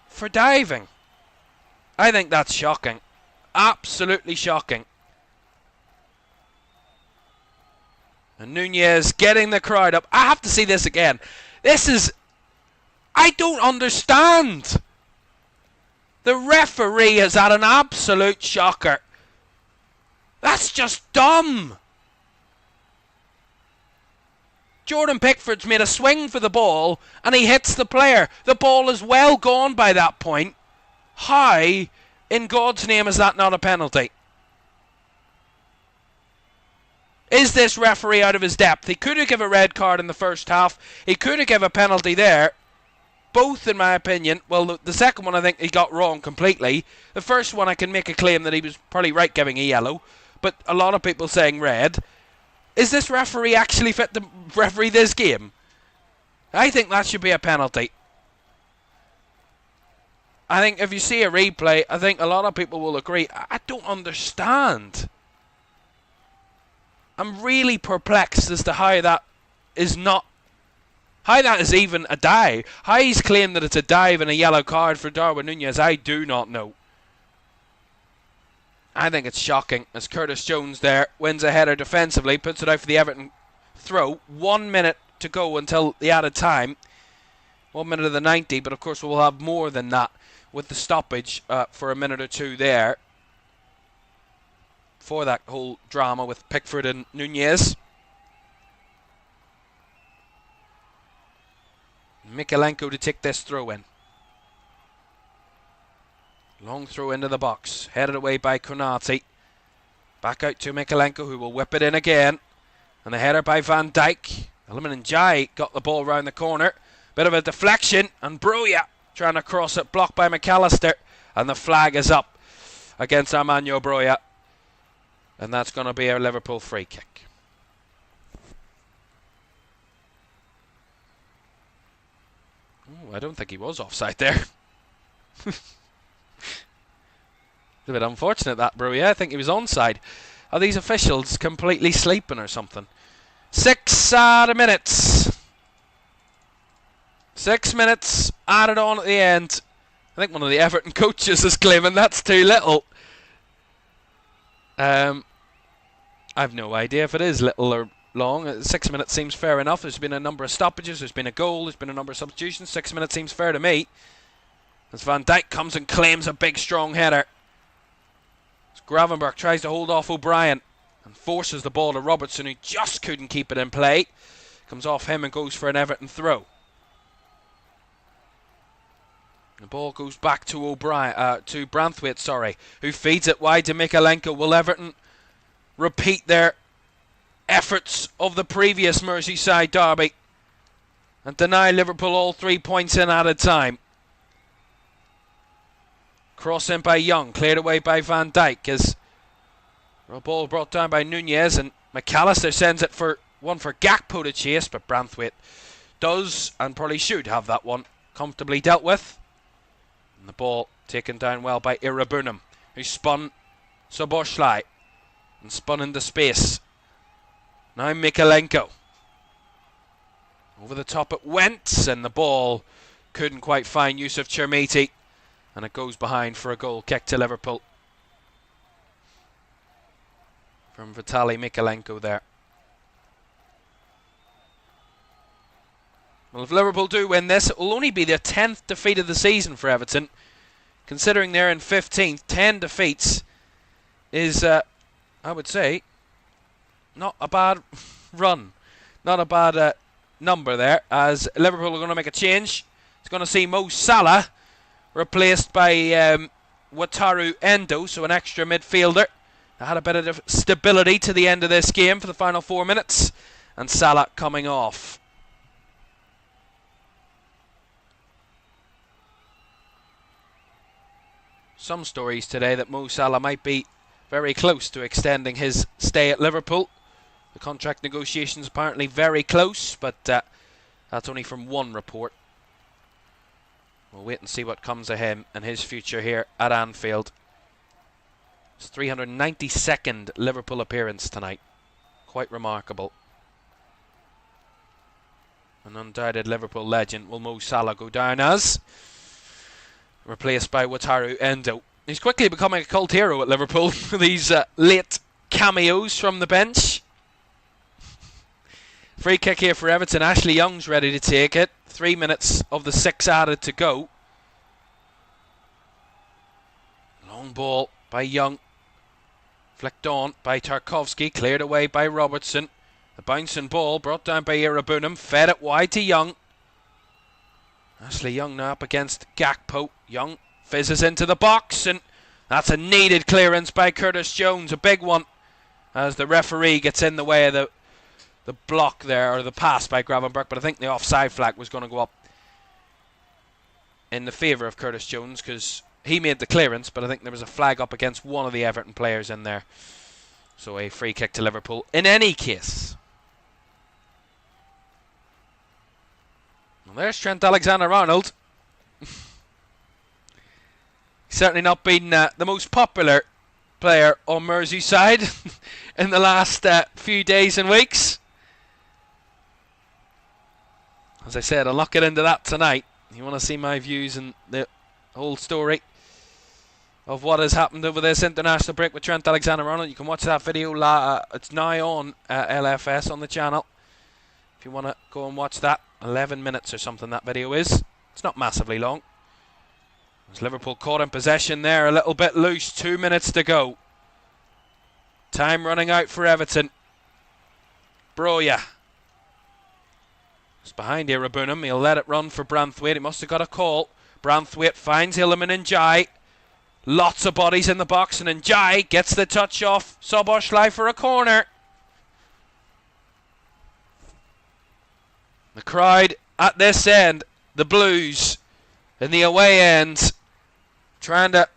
for diving. I think that's shocking. Absolutely shocking. And Núñez getting the crowd up. I have to see this again. This is... I don't understand. The referee has had an absolute shocker. That's just dumb. Jordan Pickford's made a swing for the ball and he hits the player. The ball is well gone by that point. How, in God's name, is that not a penalty? Is this referee out of his depth? He could have given a red card in the first half. He could have given a penalty there. Both, in my opinion, well, the second one I think he got wrong completely. The first one I can make a claim that he was probably right giving a yellow, but a lot of people saying red. Is this referee actually fit to referee this game? I think that should be a penalty. I think if you see a replay, I think a lot of people will agree. I don't understand. I'm really perplexed as to how that is not... How that is even a dive. How he's claimed that it's a dive and a yellow card for Darwin Núñez, I do not know. I think it's shocking as Curtis Jones there wins a header defensively, puts it out for the Everton throw. 1 minute to go until the added time. 1 minute of the 90, but of course we'll have more than that with the stoppage for a minute or two there. For that whole drama with Pickford and Núñez. Mykolenko to take this throw in. Long throw into the box. Headed away by Konate. Back out to Mykolenko, who will whip it in again. And a header by Van Dijk. Iliman Ndiaye got the ball round the corner. Bit of a deflection. And Broja trying to cross it. Blocked by McAllister. And the flag is up against Armando Broja. And that's going to be a Liverpool free kick. I don't think he was offside there. It's a bit unfortunate that, bro. Yeah, I think he was onside. Are these officials completely sleeping or something? 6 minutes. 6 minutes added on at the end. I think one of the Everton coaches is claiming that's too little. I have no idea if it is little or long. 6 minutes seems fair enough. There's been a number of stoppages. There's been a goal. There's been a number of substitutions. 6 minutes seems fair to me. As Van Dijk comes and claims a big, strong header. As Gravenberch tries to hold off O'Brien and forces the ball to Robertson, who just couldn't keep it in play. Comes off him and goes for an Everton throw. The ball goes back to to Branthwaite, who feeds it wide to Mykolenko. Will Everton repeat their efforts of the previous Merseyside Derby and deny Liverpool all 3 points in at a time? Cross in by Young, cleared away by Van Dijk as the ball brought down by Núñez, and McAllister sends it for one for Gakpo to chase, but Branthwaite does and probably should have that one comfortably dealt with. And the ball taken down well by Irabunum, who spun Szoboszlai and spun into space. Now Mykolenko. Over the top it went, and the ball couldn't quite find Yusuf Chermiti, and it goes behind for a goal kick to Liverpool. From Vitaly Mykolenko there. Well, if Liverpool do win this, it will only be their 10th defeat of the season for Everton. Considering they're in 15th, 10 defeats is, I would say, not a bad run. Not a bad number there, as Liverpool are going to make a change. It's going to see Mo Salah replaced by Wataru Endo, so an extra midfielder. That had a bit of stability to the end of this game for the final 4 minutes. And Salah coming off. some stories today that Mo Salah might be very close to extending his stay at Liverpool. The contract negotiations apparently very close, but that's only from one report. We'll wait and see what comes of him and his future here at Anfield. His 392nd Liverpool appearance tonight. Quite remarkable. An undoubted Liverpool legend will Mo Salah go down as, replaced by Wataru Endo. He's quickly becoming a cult hero at Liverpool with these late cameos from the bench. Free kick here for Everton. Ashley Young's ready to take it. 3 minutes of the 6 added to go. Long ball by Young. Flicked on by Tarkovsky. Cleared away by Robertson. The bouncing ball brought down by Irabunum. Fed it wide to Young. Ashley Young now up against Gakpo. Young fizzes into the box, and that's a needed clearance by Curtis Jones. A big one as the referee gets in the way of the block there, or the pass by Gravenberch. But I think the offside flag was going to go up in the favour of Curtis Jones because he made the clearance, but I think there was a flag up against one of the Everton players in there. So a free kick to Liverpool in any case. Well, there's Trent Alexander-Arnold. Certainly not been the most popular player on Merseyside in the last few days and weeks. As I said, I'll not get into that tonight. You want to see my views and the whole story of what has happened over this international break with Trent Alexander-Arnold, you can watch that video. It's now on LFS on the channel. If you want to go and watch that, 11 minutes or something that video is. It's not massively long. As Liverpool caught in possession there, a little bit loose. 2 minutes to go. Time running out for Everton. Broja. It's behind Irabunum. He'll let it run for Branthwaite. He must have got a call. Branthwaite finds Hilleman and Njai. Lots of bodies in the box, and Njai gets the touch off Szoboszlai for a corner. The crowd at this end, the Blues in the away end, trying to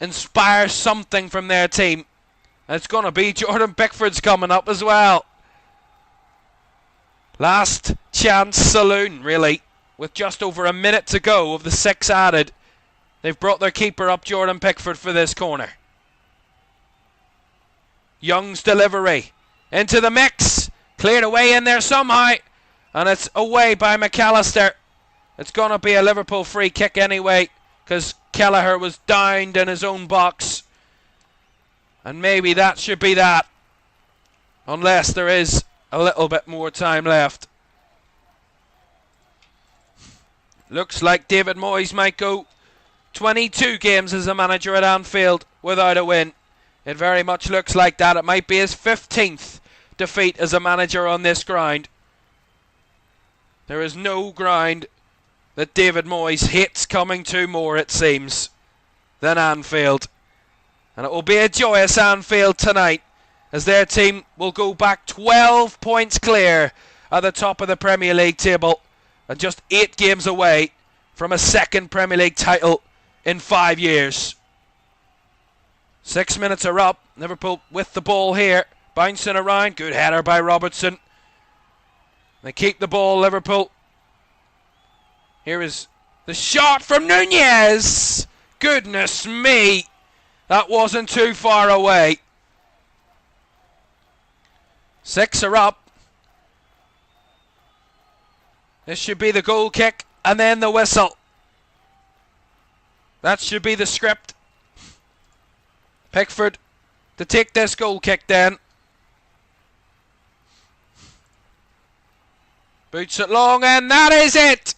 inspire something from their team. And it's going to be Jordan Pickford's coming up as well. Last chance saloon, really, with just over a minute to go of the 6 added. They've brought their keeper up, Jordan Pickford, for this corner. Young's delivery into the mix. Cleared away in there somehow. And it's away by McAllister. It's going to be a Liverpool free kick anyway, because Kelleher was downed in his own box. And maybe that should be that, unless there is a little bit more time left. Looks like David Moyes might go 22 games as a manager at Anfield without a win. It very much looks like that. It might be his 15th defeat as a manager on this ground. There is no ground that David Moyes hates coming to more, it seems, than Anfield. And it will be a joyous Anfield tonight, as their team will go back 12 points clear at the top of the Premier League table, and just 8 games away from a second Premier League title in 5 years. 6 minutes are up. Liverpool with the ball here, bouncing around. Good header by Robertson. They keep the ball, Liverpool. Here is the shot from Nunez. Goodness me. That wasn't too far away. 6 are up. This should be the goal kick and then the whistle. That should be the script. Pickford to take this goal kick then. Boots it long, and that is it.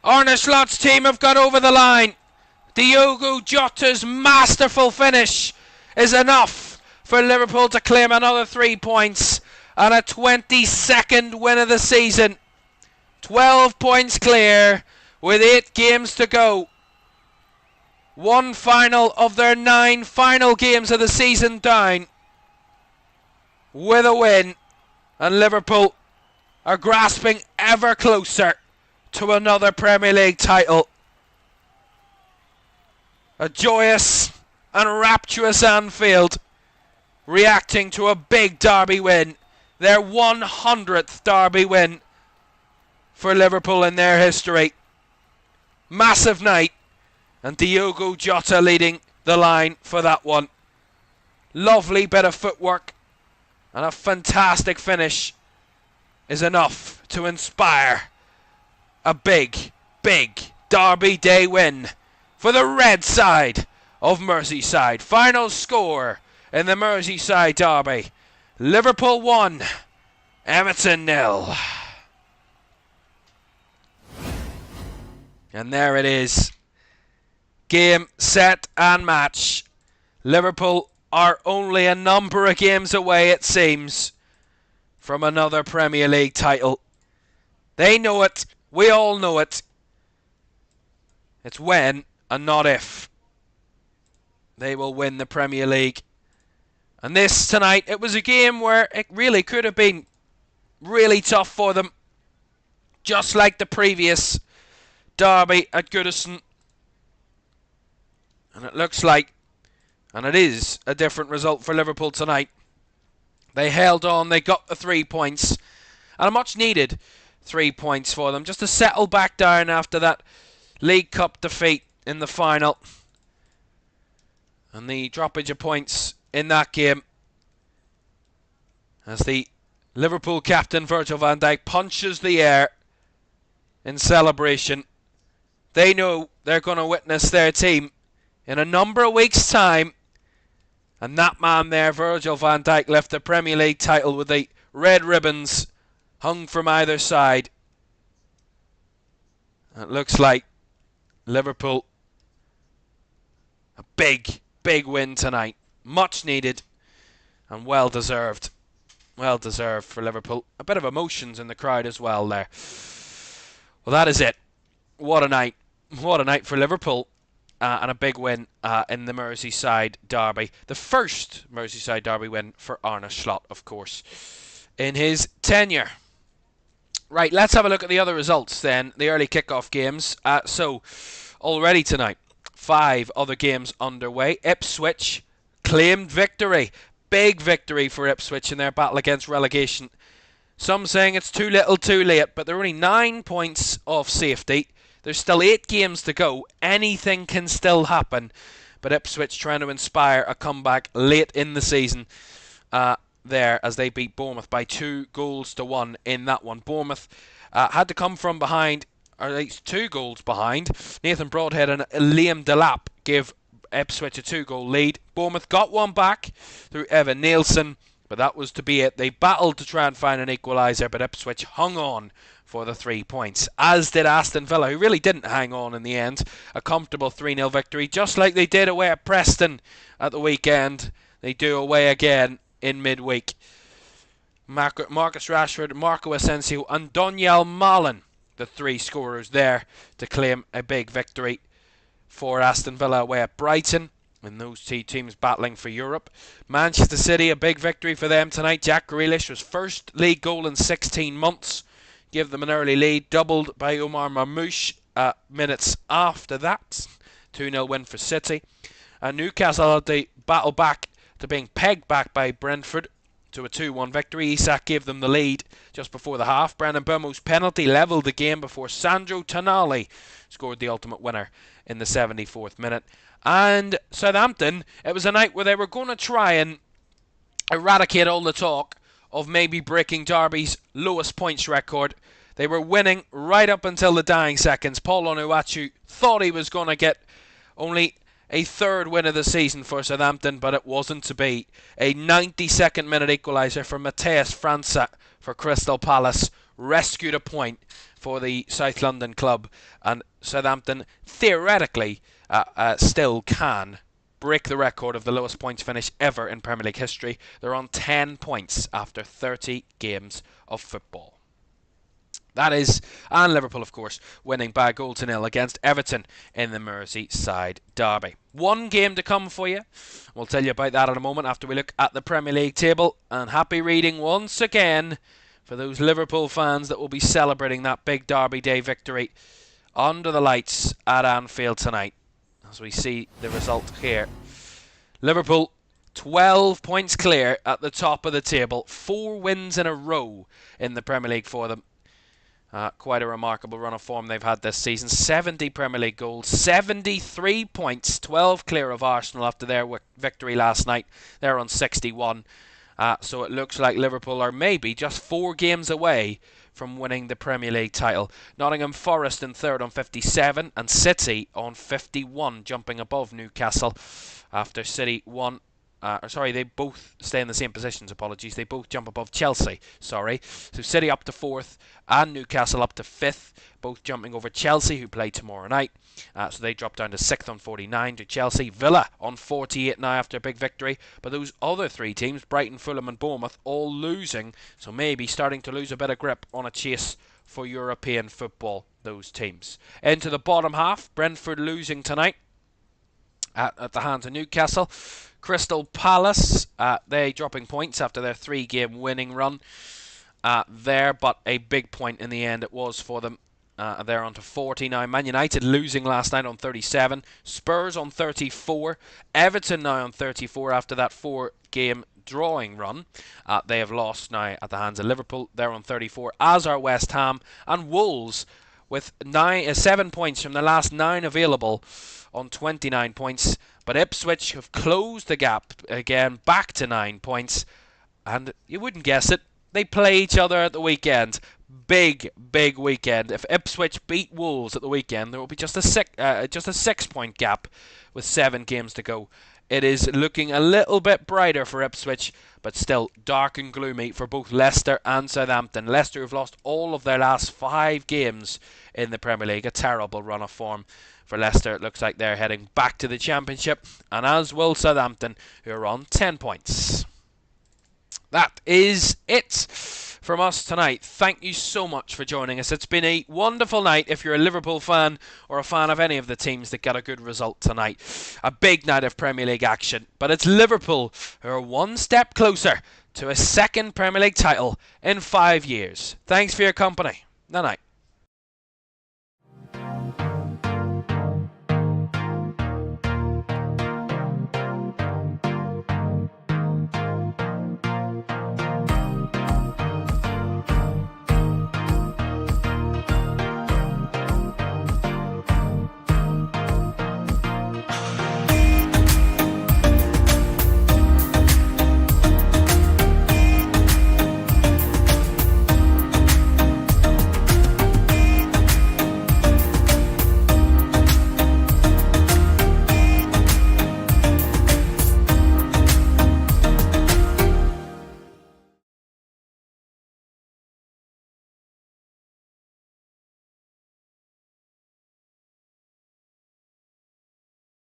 Arne Slot's team have got over the line. Diogo Jota's masterful finish is enough for Liverpool to claim another 3 points and a 22nd win of the season. 12 points clear with 8 games to go. One final of their 9 final games of the season down with a win, and Liverpool are grasping ever closer to another Premier League title. A joyous and rapturous Anfield reacting to a big derby win. Their 100th derby win for Liverpool in their history. Massive night, and Diogo Jota leading the line for that one. Lovely bit of footwork and a fantastic finish is enough to inspire a big derby day win for the red side of Merseyside. Final score in the Merseyside Derby: Liverpool 1, Everton 0. And there it is. Game, set and match. Liverpool are only a number of games away, it seems, from another Premier League title. They know it. We all know it. It's when and not if they will win the Premier League. And this tonight, it was a game where it really could have been really tough for them. Just like the previous derby at Goodison. And it looks like, and it is, a different result for Liverpool tonight. They held on, they got the 3 points. And a much needed 3 points for them, just to settle back down after that League Cup defeat in the final. And the droppage of points in that game, as the Liverpool captain Virgil van Dijk punches the air in celebration. They know they're going to witness their team in a number of weeks' time. And that man there, Virgil van Dijk, left the Premier League title with the red ribbons hung from either side. It looks like Liverpool, a big win tonight. Much needed and well deserved. Well deserved for Liverpool. A bit of emotions in the crowd as well there. Well, that is it. What a night. What a night for Liverpool. And a big win in the Merseyside Derby. The first Merseyside Derby win for Arne Slot, of course, in his tenure. Right, let's have a look at the other results then. The early kickoff games. So, already tonight, 5 other games underway. Ipswich claimed victory. Big victory for Ipswich in their battle against relegation. Some saying it's too little too late, but they're only 9 points off safety. There's still 8 games to go. Anything can still happen. But Ipswich trying to inspire a comeback late in the season there, as they beat Bournemouth by 2-1 in that one. Bournemouth had to come from behind, or at least 2 goals behind. Nathan Broadhead and Liam Delap gave Ipswich a 2-goal lead. Bournemouth got one back through Evan Nielsen, but that was to be it. They battled to try and find an equaliser, but Ipswich hung on for the 3 points, as did Aston Villa, who really didn't hang on in the end. A comfortable 3-0 victory, just like they did away at Preston at the weekend. They do away again in midweek. Marcus Rashford, Marco Asensio and Donyell Malen, the 3 scorers there to claim a big victory for Aston Villa away at Brighton. And those 2 teams battling for Europe. Manchester City, a big victory for them tonight. Jack Grealish was first league goal in 16 months. Give them an early lead, doubled by Omar Marmoush minutes after that. 2-0 win for City. Newcastle had to battle back to being pegged back by Brentford to a 2-1 victory. Isak gave them the lead just before the half. Brandon Bomo's penalty levelled the game before Sandro Tonali scored the ultimate winner in the 74th minute. And Southampton, it was a night where they were going to try and eradicate all the talk of maybe breaking Derby's lowest points record. They were winning right up until the dying seconds. Paul Onuachu thought he was going to get only a 3rd win of the season for Southampton, but it wasn't to be. A 92nd minute equaliser from Mateus França for Crystal Palace rescued a point for the South London club, and Southampton theoretically still can break the record of the lowest points finish ever in Premier League history. They're on 10 points after 30 games of football. That is, and Liverpool, of course, winning by 1-0 against Everton in the Merseyside Derby. 1 game to come for you. We'll tell you about that in a moment after we look at the Premier League table. And happy reading once again for those Liverpool fans that will be celebrating that big Derby Day victory under the lights at Anfield tonight. as we see the result here. Liverpool 12 points clear at the top of the table. 4 wins in a row in the Premier League for them. Quite a remarkable run of form they've had this season. 70 Premier League goals, 73 points, 12 clear of Arsenal after their victory last night. They're on 61. So it looks like Liverpool are maybe just 4 games away from winning the Premier League title. Nottingham Forest in third on 57 and City on 51, jumping above Newcastle after City won. They both stay in the same positions, apologies. They both jump above Chelsea, So City up to 4th and Newcastle up to 5th, both jumping over Chelsea, who play tomorrow night. So they drop down to 6th on 49 to Chelsea. Villa on 48 now after a big victory. But those other 3 teams, Brighton, Fulham and Bournemouth, all losing. So maybe starting to lose a bit of grip on a chase for European football, those teams. Into the bottom half, Brentford losing tonight at the hands of Newcastle. Crystal Palace, they dropping points after their 3-game winning run there, but a big point in the end it was for them. They're on to 40 now. Man United losing last night on 37. Spurs on 34. Everton now on 34 after that 4-game drawing run. They have lost now at the hands of Liverpool. They're on 34, as are West Ham. And Wolves with 7 points from the last 9 available on 29 points. But Ipswich have closed the gap again, back to 9 points. And you wouldn't guess it, they play each other at the weekend. Big weekend. If Ipswich beat Wolves at the weekend, there will be just a 6-point gap with 7 games to go. It is looking a little bit brighter for Ipswich, but still dark and gloomy for both Leicester and Southampton. Leicester have lost all of their last 5 games in the Premier League. A terrible run of form for Leicester. It looks like they're heading back to the Championship, and as will Southampton, who are on 10 points. That is it from us tonight. Thank you so much for joining us. It's been a wonderful night if you're a Liverpool fan or a fan of any of the teams that got a good result tonight. A big night of Premier League action, but it's Liverpool who are 1 step closer to a 2nd Premier League title in 5 years. Thanks for your company. Night night.